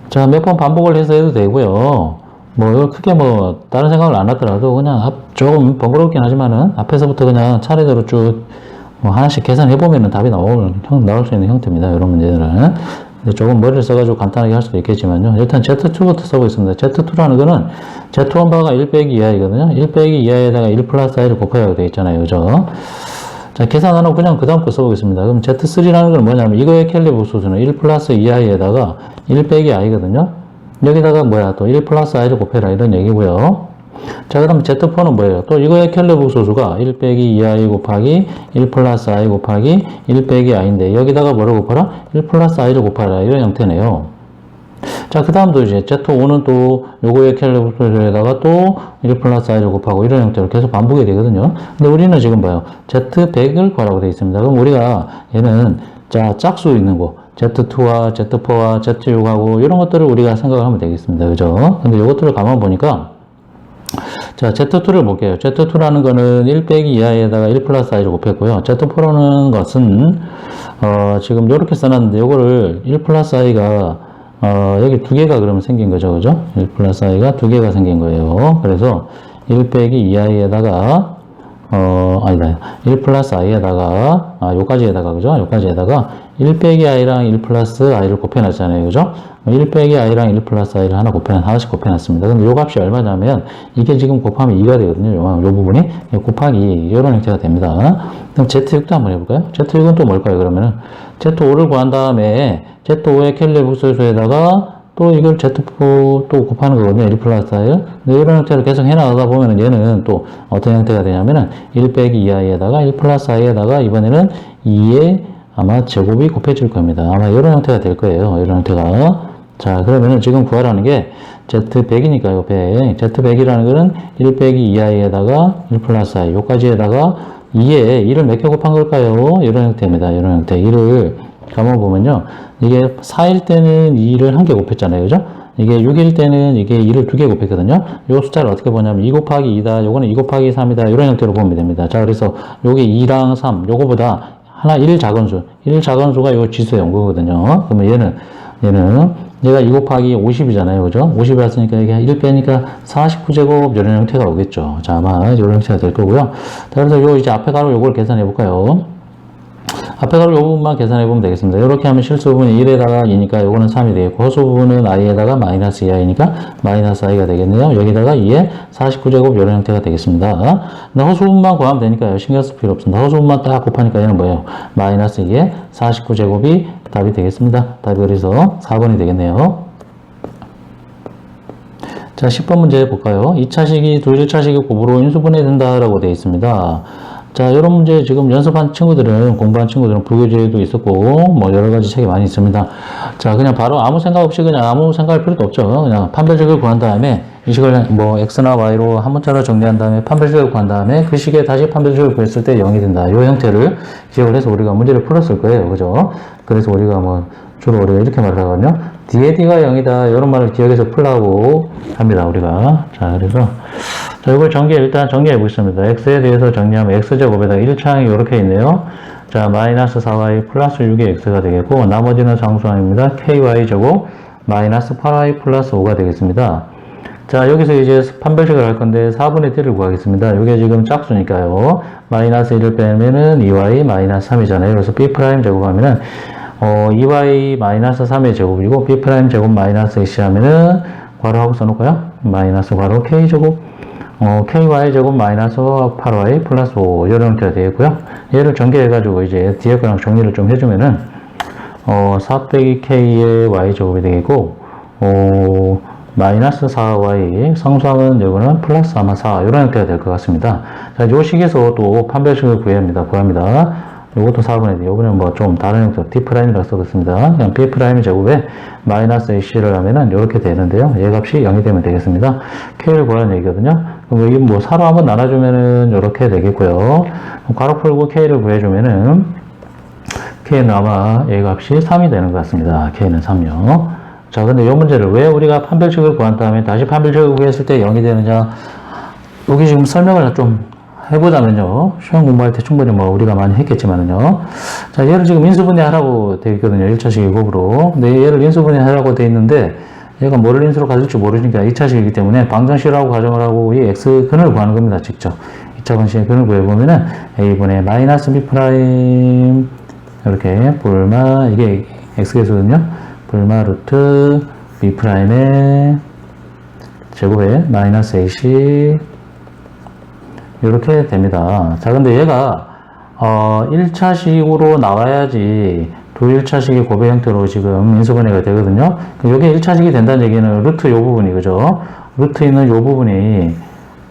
자, 몇 번 반복을 해서 해도 되고요. 뭐, 이걸 크게 뭐, 다른 생각을 안 하더라도 그냥 조금 번거롭긴 하지만은 앞에서부터 그냥 차례대로 쭉 뭐 하나씩 계산해보면은 답이 나올 수 있는 형태입니다. 이런 문제들은. 조금 머리를 써가지고 간단하게 할 수도 있겠지만요. 일단 Z2부터 써보겠습니다. Z2라는 거는 Z1 바가 1 빼기 2i거든요. 1 빼기 2i에다가 1 플러스 i를 곱해야 되어 있잖아요. 그죠? 자, 계산 안 하고 그냥 그 다음 거 써보겠습니다. 그럼 Z3라는 건 뭐냐면 이거의 켈리 복소수는 1 플러스 2i에다가 1 빼기 i거든요. 여기다가 뭐야 또 1 플러스 i를 곱해라 이런 얘기고요. 자, 그럼 Z4는 뭐예요? 또 이거의 켈리 복소수가 1 빼기 2i 곱하기 1 플러스 i 곱하기 1 빼기 i인데 여기다가 뭐를 곱하라? 1 플러스 i를 곱하라 이런 형태네요. 자, 그 다음도 이제 Z5는 또 요거의 켈리 복소수에다가 또 1 플러스 i를 곱하고 이런 형태로 계속 반복이 되거든요. 근데 우리는 지금 봐요. Z100을 구하라고 되어 있습니다. 그럼 우리가 얘는 자, 짝수 있는 거 Z2와 Z4와 Z6하고 이런 것들을 우리가 생각을 하면 되겠습니다. 그죠? 근데 이것들을 가만 보니까 자, Z2를 볼게요. Z2라는 거는 1 빼기 2i에다가 1 플러스 i를 곱했고요. Z4라는 것은 지금 이렇게 써놨는데 이거를 1 플러스 i가 여기 두 개가 그러면 생긴 거죠. 그죠? 1 플러스 i가 두 개가 생긴 거예요. 그래서 1 빼기 2i에다가 아니다. 1 플러스 i에다가, 요까지에다가, 그죠? 요까지에다가 1 빼기 i랑 1 플러스 i를 곱해놨잖아요. 그죠? 1 빼기 i랑 1 플러스 i를 하나씩 곱해놨습니다. 근데 요 값이 얼마냐면, 이게 지금 곱하면 2가 되거든요. 요 부분이. 곱하기 2, 이런 형태가 됩니다. 그럼 Z6도 한번 해볼까요? Z6은 또 뭘까요, 그러면은? Z5를 구한 다음에 Z5의 켈리 복소수에다가 또 이걸 Z4 또 곱하는 거거든요. 1 플러스 1. 이런 형태로 계속 해나가다 보면은 얘는 또 어떤 형태가 되냐면은 1 빼기 2i에다가 1 플러스 i에다가 이번에는 2의 아마 제곱이 곱해질 겁니다. 아마 이런 형태가 될 거예요. 이런 형태가. 자, 그러면은 지금 구하라는 게 Z100이니까요. 100. Z100이라는 거는 1 빼기 2i에다가 1 플러스 i. 요까지에다가 2에 2를 몇 개 곱한 걸까요? 이런 형태입니다. 이런 형태. 2를 감아보면요. 이게 4일 때는 2를 한 개 곱했잖아요. 그죠? 이게 6일 때는 이게 2를 2개 곱했거든요. 요 숫자를 어떻게 보냐면 2 곱하기 2다. 요거는 2 곱하기 3이다. 이런 형태로 보면 됩니다. 자, 그래서 요게 2랑 3. 요거보다 하나 1 작은 수. 1 작은 수가 요 지수의 연구거든요. 그러면 얘가 2 곱하기 50이잖아요. 그죠? 50이 왔으니까 이게 1 빼니까 49제곱 이런 형태가 오겠죠. 자, 아마 이런 형태가 될 거고요. 자, 그래서 요 이제 앞에 가로 요걸 계산해 볼까요? 앞에 가로 요 부분만 계산해 보면 되겠습니다. 이렇게 하면 실수 부분이 1에다가 2니까 요거는 3이 되겠고, 허수 부분은 i에다가 마이너스 2i니까 마이너스 i가 되겠네요. 여기다가 2에 49제곱 이런 형태가 되겠습니다. 근데 허수 부분만 구하면 되니까요. 신경 쓸 필요 없습니다. 허수 부분만 딱 곱하니까 얘는 뭐예요? 마이너스 2에 49제곱이 답이 되겠습니다. 답이 그래서 4번이 되겠네요. 자, 10번 문제 볼까요? 2차식이 1차식이 곱으로 인수분해 된다라고 되어 있습니다. 자, 이런 문제 지금 연습한 친구들은, 공부한 친구들은 불교제도 있었고, 뭐 여러 가지 책이 많이 있습니다. 자, 그냥 바로 아무 생각 없이 그냥 아무 생각할 필요도 없죠. 그냥 판별식을 구한 다음에 이 식을 뭐 X나 Y로 한 문자로 정리한 다음에 판별식을 구한 다음에 그 식에 다시 판별식을 구했을 때 0이 된다. 이 형태를 기억을 해서 우리가 문제를 풀었을 거예요. 그죠? 그래서 우리가 뭐 주로 우리가 이렇게 말을 하거든요. D의 D가 0이다. 이런 말을 기억해서 풀라고 합니다. 우리가. 자, 그래서 자, 이걸 일단 정리해 보겠습니다. X에 대해서 정리하면 X제곱에다가 1차항이 이렇게 있네요. 자, 마이너스 4y 플러스 6의 X가 되겠고, 나머지는 상수항입니다. KY제곱 마이너스 8y 플러스 5가 되겠습니다. 자, 여기서 이제 판별식을 할 건데 4분의 T를 구하겠습니다. 이게 지금 짝수니까요. 마이너스 1을 빼면은 2y 마이너스 3이잖아요. 그래서 B 프라임 제곱하면은 2y 마이너스 3의 제곱이고 B 프라임 제곱 마이너스 x 하면은 괄호하고 써놓을까요? 마이너스 괄호 K제곱 ky 제곱 마이너스 8y 플러스 5 이런 형태가 되겠고요. 얘를 전개해가지고 이제 뒤에 거랑 정리를 좀 해주면은 4 빼기 k의 y 제곱이 되겠고 마이너스 4y 상수항은 이거는 플러스 아마 4 이런 형태가 될 것 같습니다. 자, 이 식에서 또 판별식을 구합니다. 요것도 4분의 D. 요번엔 뭐 좀 다른 형태, D'라고 써봤습니다. 그냥 B'의 제곱에 마이너스 AC를 하면은 이렇게 되는데요. 얘 값이 0이 되면 되겠습니다. K를 구하는 얘기거든요. 그럼 이게 뭐 4로 한번 나눠주면은 이렇게 되겠고요. 괄호 풀고 K를 구해주면은 K는 아마 얘 값이 3이 되는 것 같습니다. K는 3요. 자, 근데 이 문제를 왜 우리가 판별식을 구한 다음에 다시 판별식을 구했을 때 0이 되느냐. 여기 지금 설명을 좀 해보자면요. 시험 공부할 때 충분히 뭐 우리가 많이 했겠지만은요. 자, 얘를 지금 인수분해 하라고 되어 있거든요. 1차식 곱으로. 근데 얘를 인수분해 하라고 되어 있는데 얘가 뭐를 인수로 가질지 모르니까 2차식이기 때문에 방정식이라고 가정을 하고 이 x근을 구하는 겁니다. 직접. 2차 방식의 근을 구해보면은 a분의 마이너스 b 프라임 이렇게 볼마 이게 x계수거든요. 볼마 루트 b 프라임의 제곱에 마이너스 ac 이렇게 됩니다. 자, 근데 얘가 1차식으로 나와야지 1차식의 곱의 형태로 지금 인수분해가 되거든요. 이게 1차식이 된다는 얘기는 루트 요 부분이, 그죠? 루트 있는 요 부분이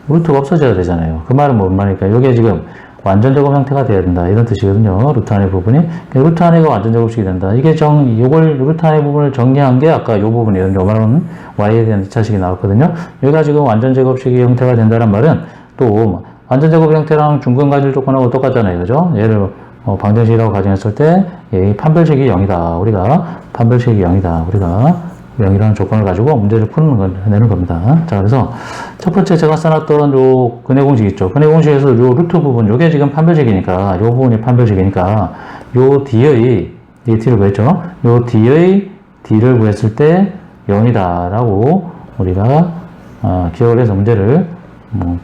루트가 없어져야 되잖아요. 그 말은 뭔 말입니까? 이게 지금 완전 제곱 형태가 돼야 된다. 이런 뜻이거든요. 루트 안의 부분이. 루트 안에가 완전 제곱식이 된다. 이게 요걸 루트 안의 부분을 정리한 게 아까 요 부분이에요. 요 말은 y에 대한 2차식이 나왔거든요. 여기가 지금 완전 제곱식의 형태가 된다는 말은 또 완전 제곱 형태랑 중근 가질 조건하고 똑같잖아요. 그죠? 얘를 방정식이라고 가정했을 때 판별식이 0이다. 우리가 판별식이 0이다. 우리가 0이라는 조건을 가지고 문제를 내는 겁니다. 자, 그래서 첫 번째 제가 써놨던 요 근해 공식 있죠. 근해 공식에서 요 루트 부분, 요게 지금 판별식이니까, 요 부분이 판별식이니까, 요 D의, D를 구했죠. 요 D의 D를 구했을 때 0이다. 라고 우리가 기억을 해서 문제를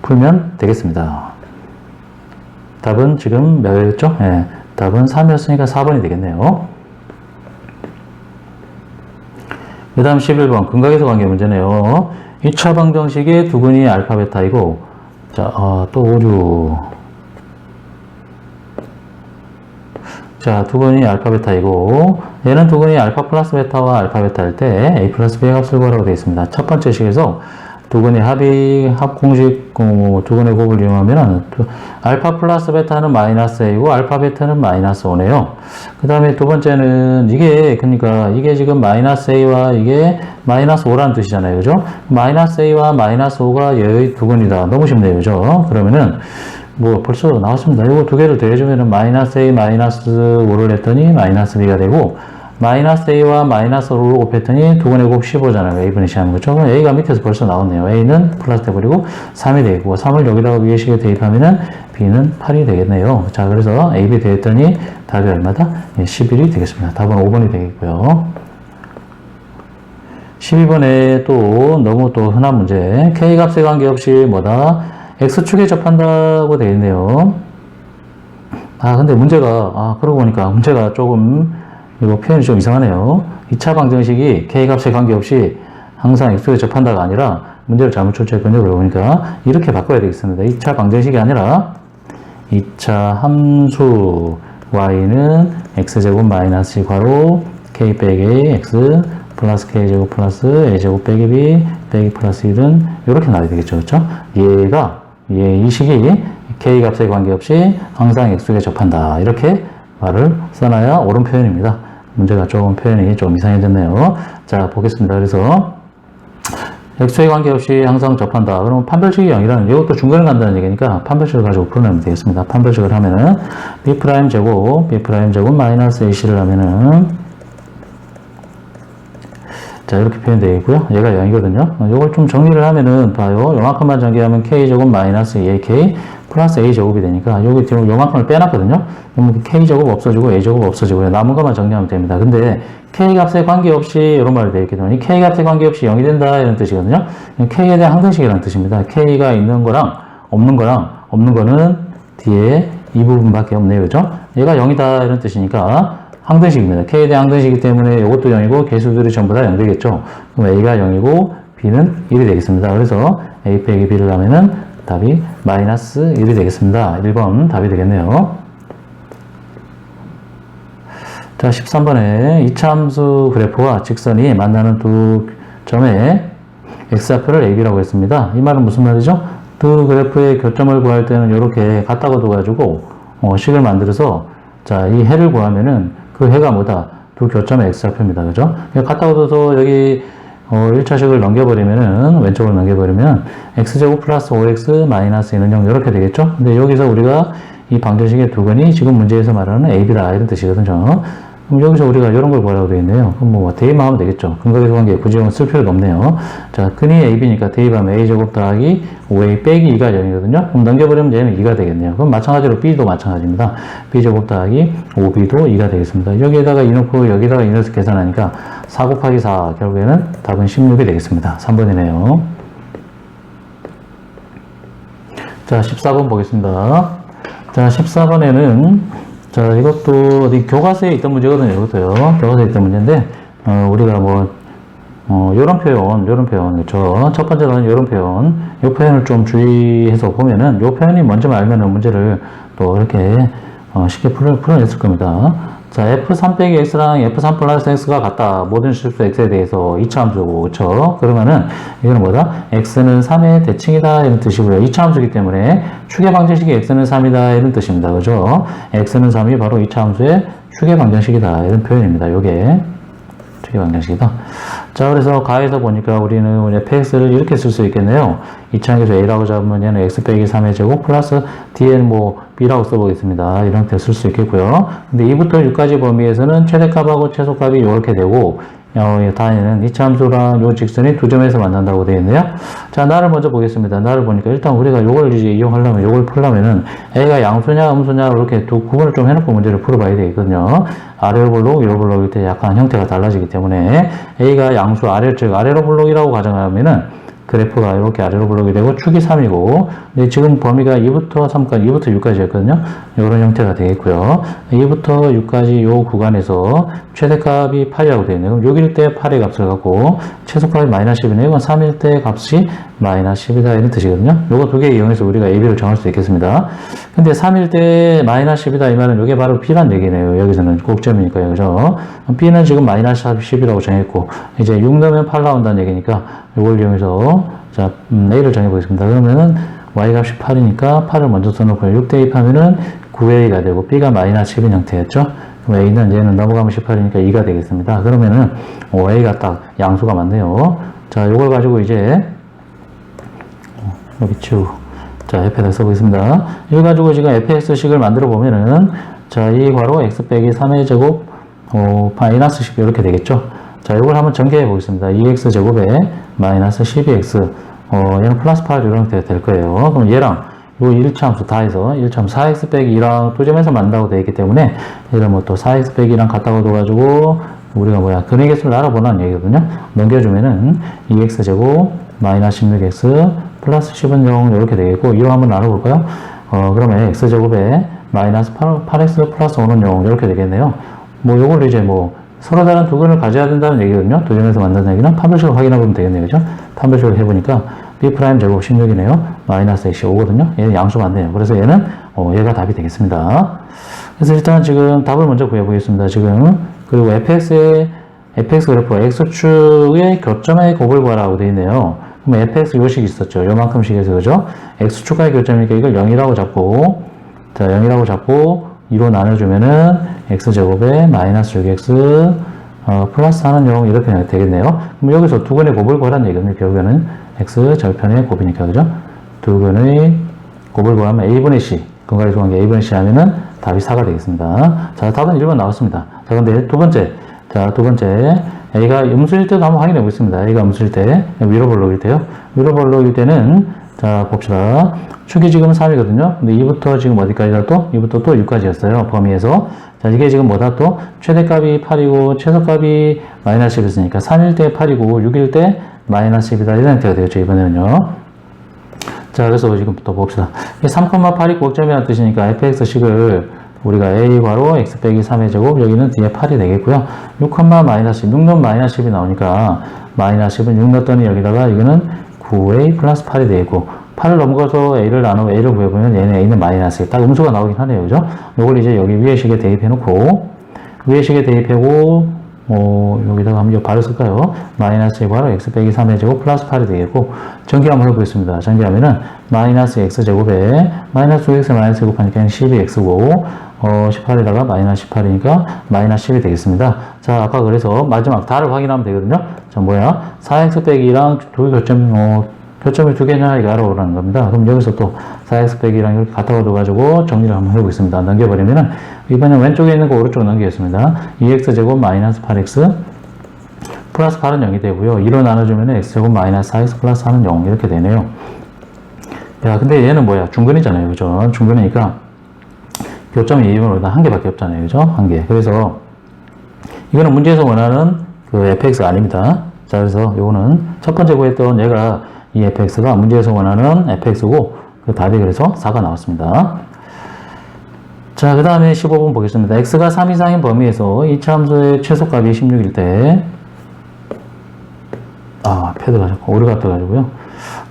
풀면 되겠습니다. 답은 지금 몇이었죠? 네, 답은 3이었으니까 4번이 되겠네요. 그 다음 11번 근각에서 관계 문제네요. 2차 방정식의 두 근이 알파 베타이고, 자, 또 오류. 자, 두근이 알파 베타이고, 얘는 두근이 알파 플러스 베타와 알파 베타일 때 A 플러스 B의 값을 구하라고 되어 있습니다. 첫 번째 식에서 두근의 합 공식, 두근의 곱을 이용하면, 알파 플러스 베타는 마이너스 A고, 알파 베타는 마이너스 5네요. 그 다음에 두 번째는, 그러니까 이게 지금 마이너스 A와 이게 마이너스 5라는 뜻이잖아요. 그죠? 마이너스 A와 마이너스 5가 얘의 두근이다. 너무 쉽네요. 그죠? 그러면은, 벌써 나왔습니다. 이거 두 개를 더해주면은 마이너스 A 마이너스 5를 했더니 마이너스 B가 되고, 마이너스 A와 마이너스 5를 곱했더니 두근의 곱 15잖아요. A분의 C 하는 거죠. 그럼 A가 밑에서 벌써 나왔네요. A는 플러스 돼버리고 3이 되고, 3을 여기다가 위에 식에 대입하면은 B는 8이 되겠네요. 자, 그래서 A, B 대했더니 답이 얼마다? 11이 되겠습니다. 답은 5번이 되겠고요. 12번에 또 너무 또 흔한 문제. K값에 관계없이 뭐다? X축에 접한다고 되어 있네요. 근데 문제가, 그러고 보니까 문제가 조금, 이거 표현이 좀 이상하네요. 2차 방정식이 K값에 관계없이 항상 X축에 접한다가 아니라 문제를 잘못 출제했거든요. 그러고 보니까 이렇게 바꿔야 되겠습니다. 2차 방정식이 아니라 2차 함수 Y는 X제곱 마이너스 괄호 K 빼기 X 플러스 K제곱 플러스 A제곱 빼기 B 빼기 플러스 1은 이렇게 나와야 되겠죠. 그렇죠? 이 식이 K값에 관계없이 항상 X축에 접한다. 이렇게 말을 써놔야 옳은 표현입니다. 문제가 조금 표현이 좀 이상해졌네요. 자, 보겠습니다. 그래서 X축에 관계없이 항상 접한다. 그러면 판별식이 0이라는, 이것도 중간에 간다는 얘기니까 판별식을 가지고 풀어내면 되겠습니다. 판별식을 하면은 B'제곱 마이너스 AC를 하면은, 자, 이렇게 표현되어 있고요. 얘가 0이거든요. 이걸 좀 정리를 하면은 봐요. 요만큼만 전개하면 K제곱 마이너스 2AK 플러스 A제곱이 되니까 여기 지금 요만큼을 빼놨거든요. 그러면 K제곱 없어지고 A제곱 없어지고요. 남은 것만 정리하면 됩니다. 근데 K값에 관계없이 이런 말이 되어 있기 때문에 K값에 관계없이 0이 된다 이런 뜻이거든요. K에 대한 항등식이라는 뜻입니다. K가 있는 거랑 없는 거는 뒤에 이 부분밖에 없네요. 그죠? 얘가 0이다 이런 뜻이니까 항등식입니다. K에 대한 항등식이기 때문에 이것도 0이고 개수들이 전부 다 0 되겠죠. 그럼 A가 0이고 B는 1이 되겠습니다. 그래서 A 빼기 B를 하면은 답이 마이너스 1이 되겠습니다. 1번 답이 되겠네요. 자, 13번에 이차함수 그래프와 직선이 만나는 두 점의 x좌표를 AB라고 했습니다. 이 말은 무슨 말이죠? 두 그래프의 교점을 구할 때는 이렇게 같다고 둬가지고 식을 만들어서, 자, 이 해를 구하면은 그 해가 뭐다? 두 교점의 x좌표입니다. 그죠? 같다고 둬서 여기 1차식을 넘겨버리면은, 왼쪽으로 넘겨버리면, x제곱 플러스 5x 마이너스 2는 0 이렇게 되겠죠? 근데 여기서 우리가 이 방정식의 두근이 지금 문제에서 말하는 AB다 이런 뜻이거든요. 그럼 여기서 우리가 이런 걸 구하라고 되어 있네요. 그럼 대입만 하면 되겠죠. 근거계수 관계 굳이 쓸 필요도 없네요. 자, 근이 AB니까 대입하면 A제곱 더하기 5A 빼기 2가 0이거든요. 그럼 넘겨버리면 얘는 2가 되겠네요. 그럼 마찬가지로 B도 마찬가지입니다. B제곱 더하기 5B도 2가 되겠습니다. 여기에다가 2 넣고 여기다가 2 넣어서 계산하니까 4 곱하기 4, 결국에는 답은 16이 되겠습니다. 3번이네요. 자, 14번 보겠습니다. 자, 14번에는, 자, 이것도 어디 교과서에 있던 문제거든요. 이것도요. 교과서에 있던 문제인데, 우리가 요런 표현, 그렇죠. 첫 번째로는 요런 표현, 요 표현을 좀 주의해서 보면은, 요 표현이 뭔지 알면은 문제를 또 이렇게, 쉽게 풀어냈을 겁니다. 자, F3 빼기 X랑 F3 플러스 X가 같다. 모든 실수 X에 대해서 2차 함수고, 그쵸? 그러면은, 이거는 뭐다? X는 3의 대칭이다. 이런 뜻이고요. 2차 함수이기 때문에, 축의 방정식이 X는 3이다. 이런 뜻입니다. 그죠? X는 3이 바로 2차 함수의 축의 방정식이다. 이런 표현입니다. 요게. 축의 방정식이다. 자, 그래서 가에서 보니까 우리는 fx를 이렇게 쓸 수 있겠네요. 2차항에서 a라고 잡으면 얘는 x 빼기 3의 제곱 플러스 dn b라고 써보겠습니다. 이렇게 쓸 수 있겠고요. 근데 2부터 6까지 범위에서는 최대값하고 최소값이 이렇게 되고, 단위는 2차 함수랑 요 직선이 두 점에서 만난다고 되어 있네요. 자, 나를 먼저 보겠습니다. 나를 보니까 일단 우리가 요걸 이제 이용하려면, 요걸 풀려면은 a가 양수냐 음수냐 이렇게 두 구분을 좀 해놓고 문제를 풀어봐야 되겠거든요. 아래로 블록, 위로 블록일 때 약간 형태가 달라지기 때문에 a가 양수 아래로 블록이라고 가정하면은 그래프가 이렇게 아래로 블록이 되고 축이 3이고 지금 범위가 2부터 3까지, 2부터 6까지였거든요. 이런 형태가 되겠고요. 2부터 6까지 이 구간에서 최대값이 8이라고 되어 있네요. 그럼 6일 때 8의 값을 갖고 최소값이 마이너스 10이네요. 이건 3일 때 값이 마이너스 10이다 이런 뜻이거든요. 요거 두 개 이용해서 우리가 AB를 정할 수 있겠습니다. 근데 3일 때 마이너스 10이다 이 말은 이게 바로 B란 얘기네요. 여기서는 꼭점이니까요. 그죠? B는 지금 마이너스 10이라고 정했고 이제 6 넣으면 8 나온다는 얘기니까 이걸 이용해서 자, A를 정해보겠습니다. 그러면은 Y 값이 8이니까 8을 먼저 써놓고요. 6 대입하면은 9A가 되고 B가 마이너스 10인 형태였죠. 그럼 A는 얘는 넘어가면 18이니까 2가 되겠습니다. 그러면은 A가 딱 양수가 맞네요. 자, 이걸 가지고 이제 여기 쭉 자, F에다 써보겠습니다. 이걸 가지고 지금 fx식을 만들어 보면은 자, 이 괄호 x 빼기 3의 제곱 마이너스 10 이렇게 되겠죠. 자, 이걸 한번 전개해 보겠습니다. 2x 제곱에 마이너스 12x 얘는 플러스 8 이런 형태가 될 거예요. 그럼 얘랑 요 1차함수 다 해서 1차함수 4x 빼기 2랑 두 점에서 만든다고 되어 있기 때문에 얘를 뭐 또 4x 빼기 2랑 갖다 둬가지고 우리가 근의 개수를 알아보라는 얘기거든요. 넘겨주면은 2x 제곱 마이너스 16x 플러스 10은 0 이렇게 되겠고 이거 한번 나눠볼까요? 그러면 x 제곱에 마이너스 8x 플러스 5는 0 이렇게 되겠네요. 뭐 요걸 이제 뭐 서로 다른 두 근을 가져야 된다는 얘기거든요. 두 점에서 만드는 얘기는 판별식을 확인해보면 되겠네요. 그죠? 판별식을 해보니까 b' 제곱 16이네요. 마이너스 x 5거든요. 얘는 양수가 안 돼요. 그래서 얘는 얘가 답이 되겠습니다. 그래서 일단 지금 답을 먼저 구해보겠습니다. 지금 그리고 fx 그래프가 x축의 교점의 곱을 구하라고 되어 있네요. 그럼 fx 요식이 있었죠. 요만큼씩에서 그죠? x축과의 교점이니까 이걸 0이라고 잡고 자 0이라고 잡고 2로 나눠주면은 x제곱에 마이너스 6x 플러스 하는 0 이렇게 되겠네요. 그럼 여기서 두 근의 곱을 구하라는 얘기거든요. 결국에는 x 절편의 곱이니까 그죠? 두 근의 곱을 구하면 a분의 c 근거리 수관계 a분의 c 하면은 답이 4가 되겠습니다. 자, 답은 1번 나왔습니다. 자, 근데 두 번째 a가 음수일 때도 한번 확인해 보겠습니다. a가 음수일 때 위로 볼록일 때요. 위로 볼록일 때는 자, 봅시다. 축이 지금 3이거든요. 근데 2부터 지금 어디까지다 또? 2부터 또 6까지였어요. 범위에서. 자, 이게 지금 뭐다 또? 최대값이 8이고, 최소값이 마이너스 10이었으니까 3일 때 8이고, 6일 때 마이너스 10이다. 이런 형태가 되겠죠, 이번에는요. 자, 그래서 지금부터 봅시다. 3,8이 꼭점이라는 뜻이니까 fx식을 우리가 a 괄호 x 빼기 3의 제곱, 여기는 뒤에 8이 되겠고요. 6, 마이너스 10, 6는 마이너스 10이 나오니까 마이너스 10은 6 넣었더니 여기다가 이거는 9a 플러스 8이 되겠고 8을 넘겨서 a를 나누고 a를 구해보면 얘는 a는 마이너스 딱 음수가 나오긴 하네요. 그죠? 요걸 이제 여기 위에 식에 대입해놓고 위에 식에 대입하고 여기다가 한번 바로 쓸까요? 마이너스 1괄호 x 빼기 3의 제곱 플러스 8이 되겠고 전개 한번 해보겠습니다. 전개하면은 마이너스 x 제곱에 마이너스 5x 마이너스 제곱하니까 12x고 18에다가 마이너스 18이니까 마이너스 10이 되겠습니다. 자, 아까 그래서 마지막 다를 확인하면 되거든요. 자, 뭐야? 4x 빼기 2랑 두 교점이 두 개냐 이거 알아보라는 겁니다. 그럼 여기서 또 4x 빼기랑 이렇게 갖다 얻어가지고 정리를 한번 해보겠습니다. 넘겨버리면은 이번엔 왼쪽에 있는 거 오른쪽으로 넘기겠습니다. 2x제곱 마이너스 8x 플러스 8은 0이 되고요. 2로 나눠주면 x제곱 마이너스 4x 플러스 4는 0 이렇게 되네요. 야, 근데 얘는 뭐야? 중근이잖아요. 그죠? 중근이니까 교점이 2분으로 한 개밖에 없잖아요. 그죠? 한 개. 그래서 이거는 문제에서 원하는 그 fx가 아닙니다. 자, 그래서 요거는 첫 번째 구했던 얘가 이 fx가 문제에서 원하는 fx고 그 답이 그래서 4가 나왔습니다. 자, 그 다음에 15번 보겠습니다. x가 3 이상인 범위에서 이차 함수의 최소값이 16일 때 패드가 자꾸 오류가 떠가지고요.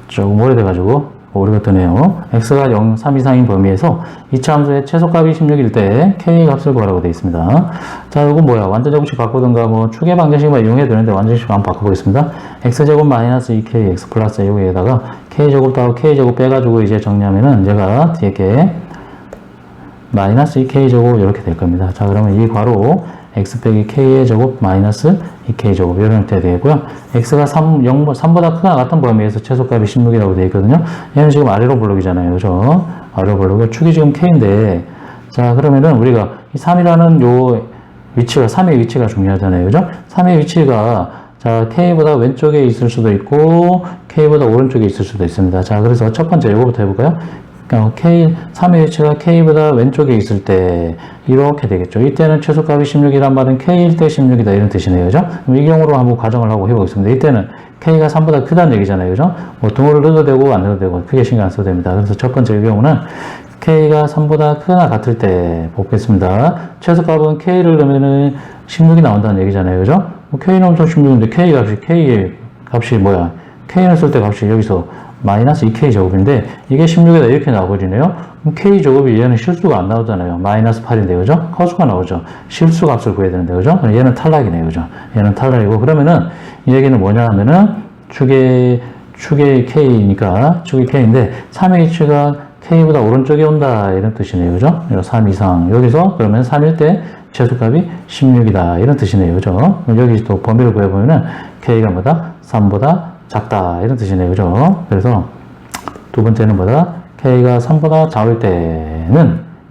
조금 오래돼가지고 오류가 뜨네요. x가 3 이상인 범위에서 이차 함수의 최소값이 16일 때 k 값을 구하라고 되어 있습니다. 자, 이건 뭐야? 완전 제곱식 바꾸든가 뭐 추계 방정식만 이용해도 되는데 완전 제곱식 한번 바꿔보겠습니다. x제곱 마이너스 2k x 플러스 여기에다가 k제곱 따고 k제곱 빼가지고 이제 정리하면은 제가 뒤에 게 마이너스 2k제곱 이렇게 될 겁니다. 자, 그러면 이 괄호 x 빼기 k의 제곱 마이너스 2k제곱 이런 형태가 되고요. x가 3보다 크거나 같은 범위에서 최소값이 16이라고 되어 있거든요. 얘는 지금 아래로 블록이잖아요. 그죠? 아래로 블록이 축이 지금 k인데 자, 그러면은 우리가 이 3이라는 요 위치가 3의 위치가 중요하잖아요. 그죠? 3의 위치가 자, k보다 왼쪽에 있을 수도 있고 k보다 오른쪽에 있을 수도 있습니다. 자, 그래서 첫 번째 이거부터 해볼까요? K, 3의 위치가 K보다 왼쪽에 있을 때 이렇게 되겠죠. 이때는 최소값이 16이란 말은 K일 때 16이다 이런 뜻이네요. 그죠? 그럼 이 경우로 한번 가정을 하고 해보겠습니다. 이때는 K가 3보다 크다는 얘기잖아요. 그죠? 뭐 등호를 넣어도 되고 안 넣어도 되고 크게 신경 안 써도 됩니다. 그래서 첫 번째 경우는 K가 3보다 크거나 같을 때 보겠습니다. 최소값은 K를 넣으면은 16이 나온다는 얘기잖아요. 그죠? 뭐 K는 엄청 16인데 K의 값이 뭐야? K를 쓸 때 값이 여기서 마이너스 2K 제곱인데 이게 16에다 이렇게 나와버리네요. 그럼 K 제곱이 얘는 실수가 안 나오잖아요. 마이너스 8인데 그죠? 커수가 나오죠. 실수 값을 구해야 되는데 그죠? 얘는 탈락이네요. 그죠? 얘는 탈락이고 그러면은 이 얘기는 뭐냐 하면은 축의 K니까 축의 K인데 3의 위치가 K보다 오른쪽에 온다 이런 뜻이네요. 그죠? 3 이상 여기서 그러면 3일 때 최소값이 16이다 이런 뜻이네요. 그죠? 여기 또 범위를 구해보면은 K가 뭐다? 3보다 작다 이런 뜻이네요. 그죠? 그래서 두 번째는 뭐다? K가 3보다 작을 때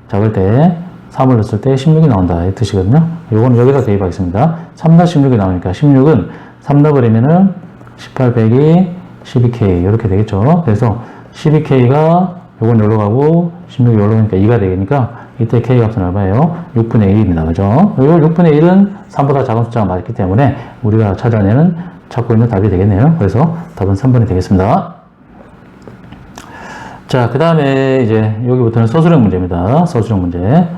3을 넣었을 때 16이 나온다 이 뜻이거든요. 요거는 여기다 대입하겠습니다. 3 넣어 16이 나오니까 16은 3 넣어버리면은 18 빼기 12K 이렇게 되겠죠. 그래서 12K가 요건 여기로 가고 16이 여기로 가니까 2가 되니까 이때 K 값은 얼마예요? 6분의 1입니다. 그죠? 요 6분의 1은 3보다 작은 숫자가 맞기 때문에 우리가 찾고 있는 답이 되겠네요. 그래서 답은 3번이 되겠습니다. 자, 그 다음에 이제 여기부터는 서술형 문제입니다. 서술형 문제.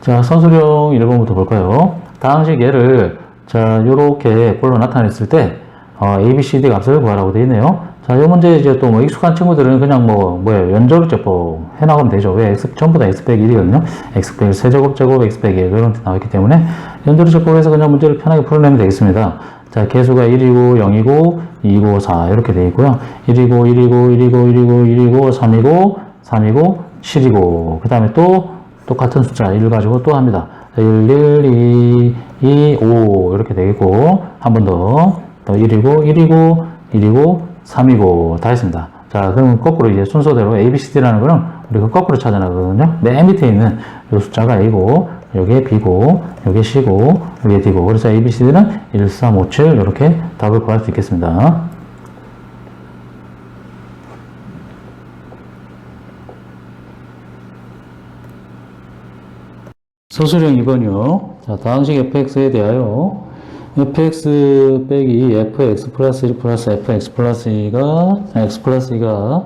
자, 서술형 1번부터 볼까요? 다항식 얘를 자, 요렇게 꼴로 나타냈을 때 A, B, C, D 값을 구하라고 되어 있네요. 자, 이 문제 이제 또 뭐 익숙한 친구들은 그냥 뭐예요? 연저율제법 해나가면 되죠. 왜? 전부 다 x 빼기 1이거든요. x 빼기 세제곱, 제곱, x 빼기 1 이런 게 나와있기 때문에 연저율제법에서 그냥 문제를 편하게 풀어내면 되겠습니다. 자, 개수가 1이고, 0이고, 2이고, 4 이렇게 되어 있고요. 1이고, 1이고, 1이고, 1이고, 1이고, 3이고, 3이고, 7이고 그 다음에 또 똑같은 숫자 1 가지고 또 합니다. 1, 1, 2, 2, 5 이렇게 되겠고 한 번 더 1이고, 1이고, 1이고, 3이고 다 했습니다. 자, 그럼 거꾸로 이제 순서대로 A, B, C, D라는 거는 우리가 거꾸로 찾아나가거든요. 맨 밑에 있는 이 숫자가 A고, 여기에 B고, 여기에 C고, 여기에 D고. 그래서 A, B, C, D는 1, 3, 5, 7 이렇게 답을 구할 수 있겠습니다. 서술형 2번이요. 자, 다항식 fx에 대하여 fx 빼기 fx 플러스 1 플러스 fx 플러스 2가 x 플러스 2가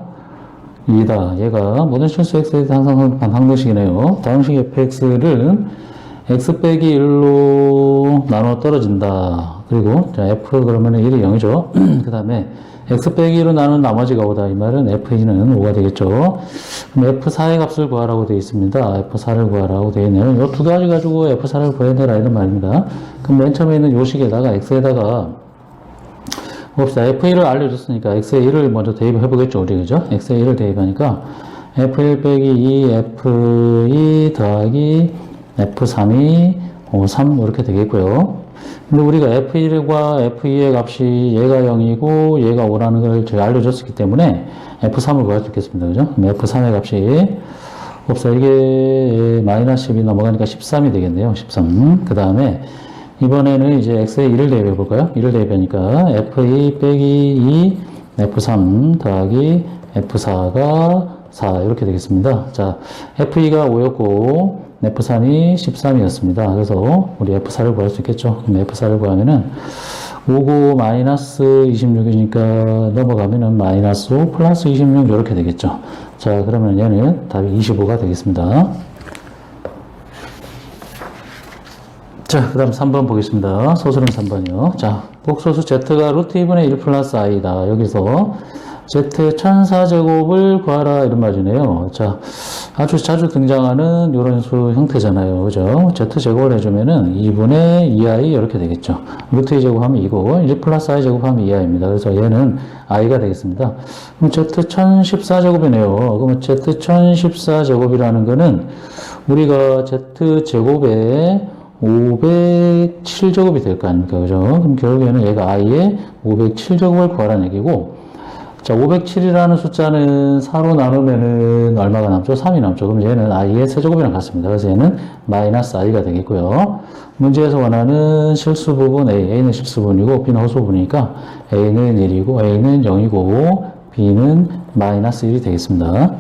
2다. 얘가 모든 실수 x에 대한 상등식이네요. 다항식 fx를 x 빼기 1로 나눠 떨어진다. 그리고 자, f 그러면 1이 0이죠. 그 다음에 x 빼기 1로 나눈 나머지가 5다. 이 말은 f2는 5가 되겠죠. 그럼 f4의 값을 구하라고 되어 있습니다. f4를 구하라고 되어 있네요. 이 두 가지 가지고 f4를 구해내라 이런 말입니다. 그럼 맨 처음에 있는 요 식에다가 x에다가 봅시다. f1을 알려줬으니까 x의 1을 먼저 대입해 보겠죠. 우리 그죠? x의 1을 대입하니까 f1 빼기 2 f2 더하기 f3이 3 이렇게 되겠고요. 근데 우리가 f1과 f2의 값이 얘가 0이고 얘가 5라는 걸 제가 알려줬었기 때문에 f3을 구할 수 있겠습니다. 그죠? 그럼 f3의 값이 봅시다. 이게 마이너스 10이 넘어가니까 13이 되겠네요. 13. 그 다음에 이번에는 이제 x에 1을 대입해 볼까요? 1을 대입하니까 f2 빼기 2 f3 더하기 f4가 4 이렇게 되겠습니다. 자, f2가 5였고 f3이 13이었습니다. 그래서 우리 f4를 구할 수 있겠죠. 그럼 f4를 구하면은 5고 마이너스 26이니까 넘어가면은 마이너스 5 플러스 26 이렇게 되겠죠. 자, 그러면 얘는 답이 25가 되겠습니다. 자, 그 다음 3번 보겠습니다. 소수름 3번이요. 자, 복소수 z가 루트 2분의 1 플러스 i다. 여기서 z 천사제곱을 구하라 이런 말이네요. 자, 아주 자주 등장하는 이런 수 형태잖아요. 그죠? z제곱을 해주면은 2분의 2i 이렇게 되겠죠. 루트 2제곱하면 2고 1 플러스 i 제곱하면 2i입니다. 그래서 얘는 i가 되겠습니다. 그럼 z 1014제곱이네요. 그러면 z 1014제곱이라는 거는 우리가 z제곱에 507제곱이 될 거 아닙니까? 그죠? 그럼 결국에는 얘가 i의 507제곱을 구하라는 얘기고 자, 507이라는 숫자는 4로 나누면은 얼마가 남죠? 3이 남죠. 그럼 얘는 i의 세제곱이랑 같습니다. 그래서 얘는 마이너스 i가 되겠고요. 문제에서 원하는 실수 부분 a는 실수 부분이고 b는 허수 부분이니까 a는 1이고 a는 0이고 b는 마이너스 1이 되겠습니다.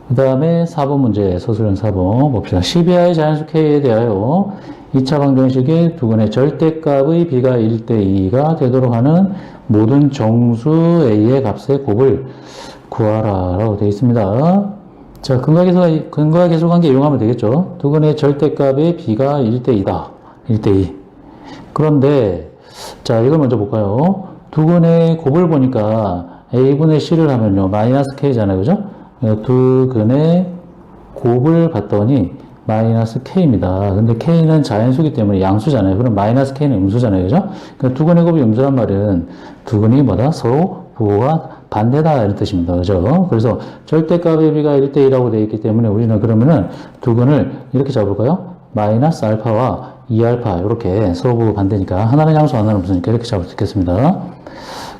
그 다음에 4번 문제, 서술형 4번 봅시다. 12i 자연수 k에 대하여 2차 방정식의 두근의 절대값의 b가 1대2가 되도록 하는 모든 정수 a의 값의 곱을 구하라 라고 되어 있습니다. 자, 근거와 계수관계 이용하면 되겠죠. 두근의 절대값의 b가 1대2다. 1대2. 그런데 자, 이걸 먼저 볼까요? 두근의 곱을 보니까 a분의 c를 하면요 마이너스 k잖아요. 그죠? 두근의 곱을 봤더니 마이너스 k입니다. 근데 k는 자연수기 때문에 양수잖아요. 그럼 마이너스 k는 음수잖아요. 그죠? 그러니까 두근의 곱이 음수란 말은 두근이 뭐다? 서로 부호가 반대다 이런 뜻입니다. 그죠? 그래서 절대값의 b가 1대2라고 되어 있기 때문에 우리는 그러면은 두근을 이렇게 잡을까요? 마이너스 알파와 2알파 이렇게 서로 부호 반대니까 하나는 양수 하나는 음수니까 이렇게 잡을 수 있겠습니다.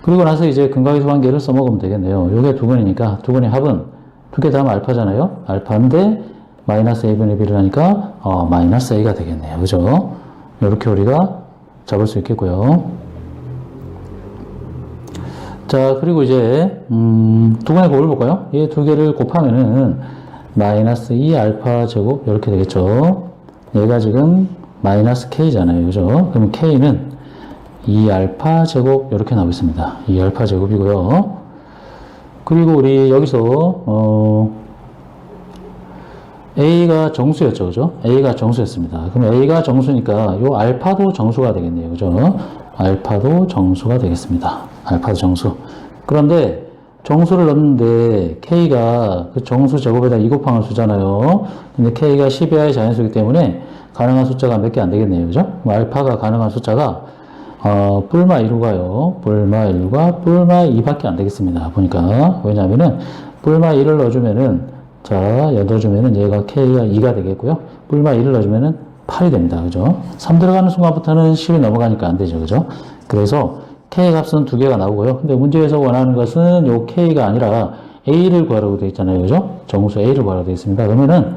그리고 나서 이제 근각계수 관계를 써먹으면 되겠네요. 요게 두근이니까 두근의 합은 두 개 다음 알파잖아요. 알파인데 마이너스 a분의 b를 하니까 마이너스 a가 되겠네요. 그죠? 이렇게 우리가 잡을 수 있겠고요. 자, 그리고 이제 두근의 곱을 볼까요? 이 두 개를 곱하면은 마이너스 2알파 제곱 이렇게 되겠죠. 얘가 지금 마이너스 k잖아요. 그죠? 그럼 k는 2알파 제곱 이렇게 나오고 있습니다. 2알파 제곱이고요. 그리고 우리 여기서 a가 정수였죠. 그죠? a가 정수였습니다. 그럼 a가 정수니까 요 알파도 정수가 되겠네요. 그죠? 알파도 정수가 되겠습니다. 알파도 정수. 그런데 정수를 넣는데 k가 그 정수 제곱에다 2 곱하면 수잖아요. 근데 k가 12하의 자연수이기 때문에 가능한 숫자가 몇 개 안 되겠네요. 그죠? 알파가 가능한 숫자가 뿔마 1호가요. 뿔마 1과 뿔마 2밖에 안 되겠습니다. 보니까. 왜냐면은 뿔마 1을 넣어주면은 자, 넣어주면은 얘가 k가 2가 되겠고요. 뿔마 1을 넣어주면은 8이 됩니다. 그죠? 3 들어가는 순간부터는 10이 넘어가니까 안 되죠. 그죠? 그래서 k 값은 두 개가 나오고요. 근데 문제에서 원하는 것은 요 k가 아니라 a를 구하라고 되어 있잖아요. 그죠? 정수 a를 구하라고 되어 있습니다. 그러면은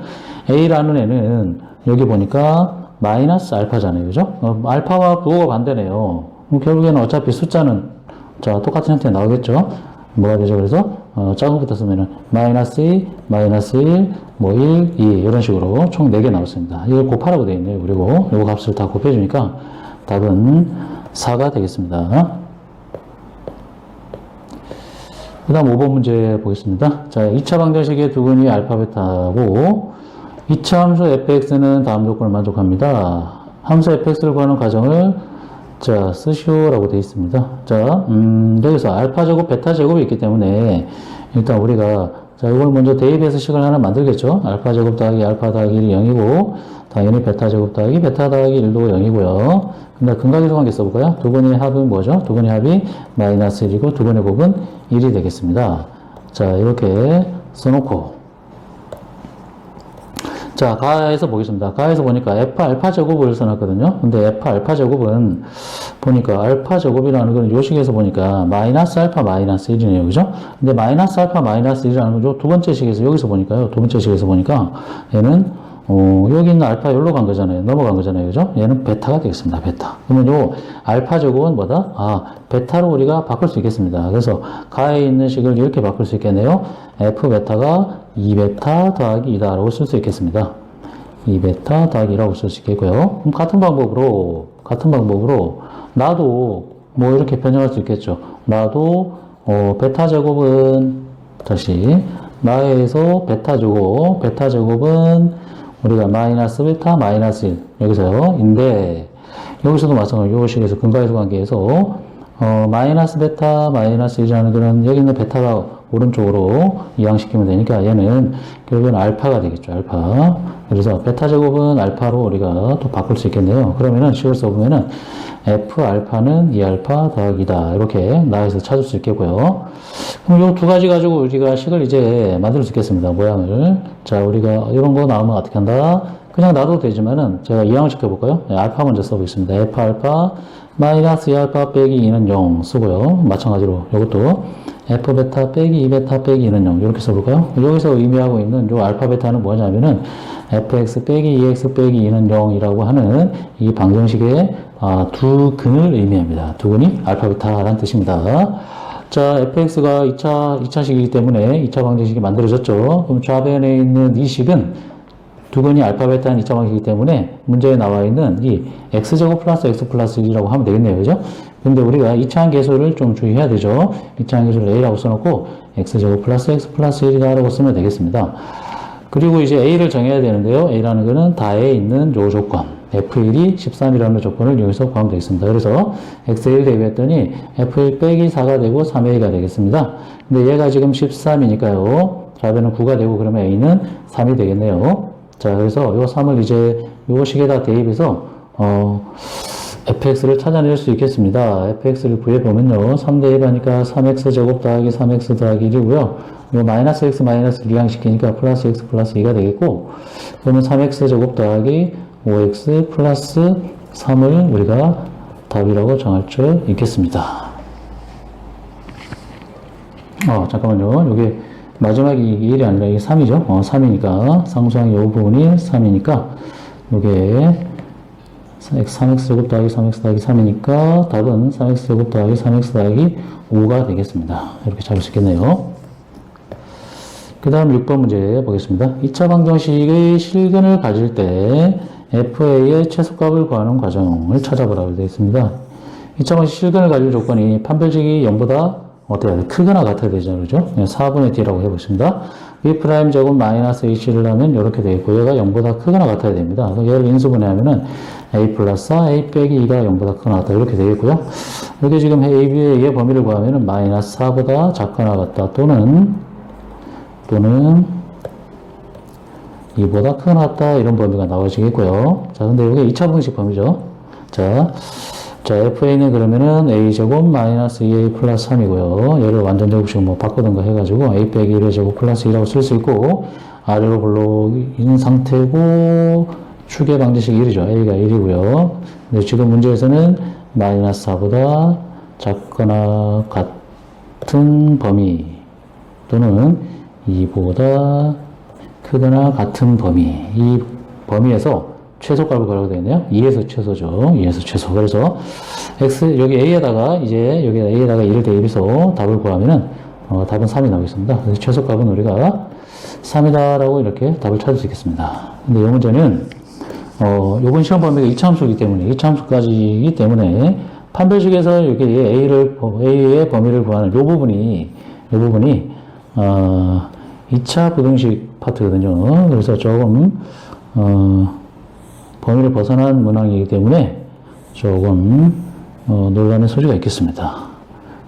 a라는 애는 여기 보니까 마이너스 알파잖아요. 그죠? 알파와 부호가 반대네요. 결국에는 어차피 숫자는 자, 똑같은 형태 나오겠죠? 뭐가 되죠? 그래서 작은 것부터 쓰면은 마이너스 2, 마이너스 1, 뭐 1, 2 이런 식으로 총 4개 나왔습니다. 이걸 곱하라고 되어 있네요. 그리고 이 값을 다 곱해주니까 답은 4가 되겠습니다. 그 다음 5번 문제 보겠습니다. 자, 2차 방정식의 두근이 알파 베타고 2차 함수 fx는 다음 조건을 만족합니다. 함수 fx를 구하는 과정을 자, 쓰시오라고 되어 있습니다. 자, 여기서 알파 제곱, 베타 제곱이 있기 때문에 일단 우리가 자, 이걸 먼저 대입해서 식을 하나 만들겠죠. 알파 제곱 더하기 알파 더하기 1이 0이고 당연히 베타 제곱 더하기 베타 더하기 1도 0이고요. 근데 근각계수 관계 써볼까요? 두근의 합은 뭐죠? 두근의 합이 마이너스 1이고 두근의 곱은 1이 되겠습니다. 자, 이렇게 써놓고 자, 가에서 보겠습니다. 가에서 보니까 f 알파 제곱을 써놨거든요. 근데 f 알파 제곱은 보니까 알파 제곱이라는 건 요식에서 보니까 마이너스 알파 마이너스 1이네요. 그죠? 근데 마이너스 알파 마이너스 1이라는 건 두 번째 식에서 여기서 보니까요. 두 번째 식에서 보니까 얘는 여기 있는 알파 여기로 간 거잖아요. 넘어간 거잖아요. 그죠? 얘는 베타가 되겠습니다. 베타. 그러면 요 알파 제곱은 뭐다? 베타로 우리가 바꿀 수 있겠습니다. 그래서 가에 있는 식을 이렇게 바꿀 수 있겠네요. f 베타가 2베타 더하기 2다라고 쓸 수 있겠습니다. 2베타 더하기 2라고 쓸 수 있겠고요. 그럼 같은 방법으로 나도 뭐 이렇게 변형할 수 있겠죠. 나도 베타 제곱은 다시 나에서 베타 제곱은 우리가 마이너스 베타 마이너스 1 여기서요. 인데 여기서도 마찬가지로 요 식에서 근각계수 관계에서 마이너스 베타 마이너스 1이라는 거는 여기 있는 베타가 오른쪽으로 이항시키면 되니까 얘는 결국엔 알파가 되겠죠. 알파. 그래서 베타 제곱은 알파로 우리가 또 바꿀 수 있겠네요. 그러면은 식을 써보면은 f 알파는 2알파 더하기다. 이렇게 나에서 찾을 수 있겠고요. 그럼 요 두 가지 가지고 우리가 식을 이제 만들 수 있겠습니다. 모양을. 자, 우리가 이런 거 나오면 어떻게 한다? 그냥 놔도 되지만은 제가 이항을 시켜볼까요? 네, 알파 먼저 써보겠습니다. f 알파 마이너스 2알파 빼기 2는 0 쓰고요. 마찬가지로 이것도 f 베타 빼기 2베타 빼기 2는 0 이렇게 써볼까요? 여기서 의미하고 있는 요 알파 베타는 뭐냐면은 fx 빼기 2x 빼기 2는 0이라고 하는 이 방정식의 두 근을 의미합니다. 두 근이 알파 베타라는 뜻입니다. 자, fx가 2차식이기 때문에 2차 방정식이 만들어졌죠. 그럼 좌변에 있는 이 식은 두 근이 알파, 베타는 2차 방식이기 때문에 문제에 나와 있는 이 x제곱 플러스 x 플러스 1이라고 하면 되겠네요. 그죠? 근데 우리가 2차항 계수를 좀 주의해야 되죠. 2차항 계수를 a라고 써놓고 x제곱 플러스 x 플러스 1이라고 쓰면 되겠습니다. 그리고 이제 a를 정해야 되는데요. a라는 거는 다에 있는 요 조건, f1이 13이라는 조건을 여기서 구하면 되겠습니다. 그래서 x1 대비했더니 f1 빼기 4가 되고 3a가 되겠습니다. 근데 얘가 지금 13이니까요. 좌변은 9가 되고 그러면 a는 3이 되겠네요. 자, 그래서 요 3을 이제 요 식에다 대입해서 fx를 찾아낼 수 있겠습니다. fx를 구해보면요. 3 대입하니까 3x 제곱 더하기 3x 더하기 1이고요. 요 마이너스 x 마이너스를 이항시키니까 플러스 x 플러스 2가 되겠고, 그러면 3x 제곱 더하기 5x 플러스 3을 우리가 답이라고 정할 수 있겠습니다. 잠깐만요. 요게 마지막이 1이 아니라 이게 3이죠. 3이니까 상수항 요 부분이 3이니까 요게 3x 제곱 더하기 3x 더하기 3이니까 답은 3x 제곱 더하기 3x 더하기 5가 되겠습니다. 이렇게 잡을 수 있겠네요. 그 다음 6번 문제 보겠습니다. 2차 방정식의 실근을 가질 때 FA의 최소값을 구하는 과정을 찾아보라고 되어 있습니다. 2차 방정식 실근을 가질 조건이 판별식이 0보다 어때요? 크거나 같아야 되죠. 그죠? 4분의 D라고 해보겠습니다. V' 제곱 마이너스 H를 하면 이렇게 되겠고, 얘가 0보다 크거나 같아야 됩니다. 얘를 인수분해하면은 A 플러스 A 빼기 2가 0보다 크거나 같다. 이렇게 되겠고요. 이렇게 지금 A, B의 범위를 구하면은 마이너스 4보다 작거나 같다. 또는 2보다 크거나 같다. 이런 범위가 나와지겠고요. 자, 근데 이게 2차 방식 범위죠. 자, FA는 그러면은 A제곱 마이너스 2A 플러스 3이고요. 얘를 완전 제곱식 뭐 바꾸던가 해가지고 A 빼기 1의 제곱 플러스 2라고 쓸 수 있고, 아래로 굴러있는 상태고, 추계 방정식 1이죠. A가 1이고요. 근데 지금 문제에서는 마이너스 4보다 작거나 같은 범위, 또는 2보다 크거나 같은 범위, 이 범위에서 최소값을 구하라고 되어 있네요. 2에서 최소죠. 2에서 최소. 그래서 x 여기 a에다가 이제 여기다 a에다가 2를 대입해서 답을 구하면은 답은 3이 나오겠습니다. 그래서 최소값은 우리가 3이다라고 이렇게 답을 찾을 수 있겠습니다. 근데 이 문제는 요번 시험 범위가 2차 함수이기 때문에 2차 함수까지이기 때문에 판별식에서 여기 a의 범위를 구하는 요 부분이 2차 부등식 파트거든요. 그래서 조금 범위를 벗어난 문항이기 때문에 조금 논란의 소지가 있겠습니다.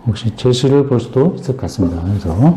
혹시 제시를 볼 수도 있을 것 같습니다. 그래서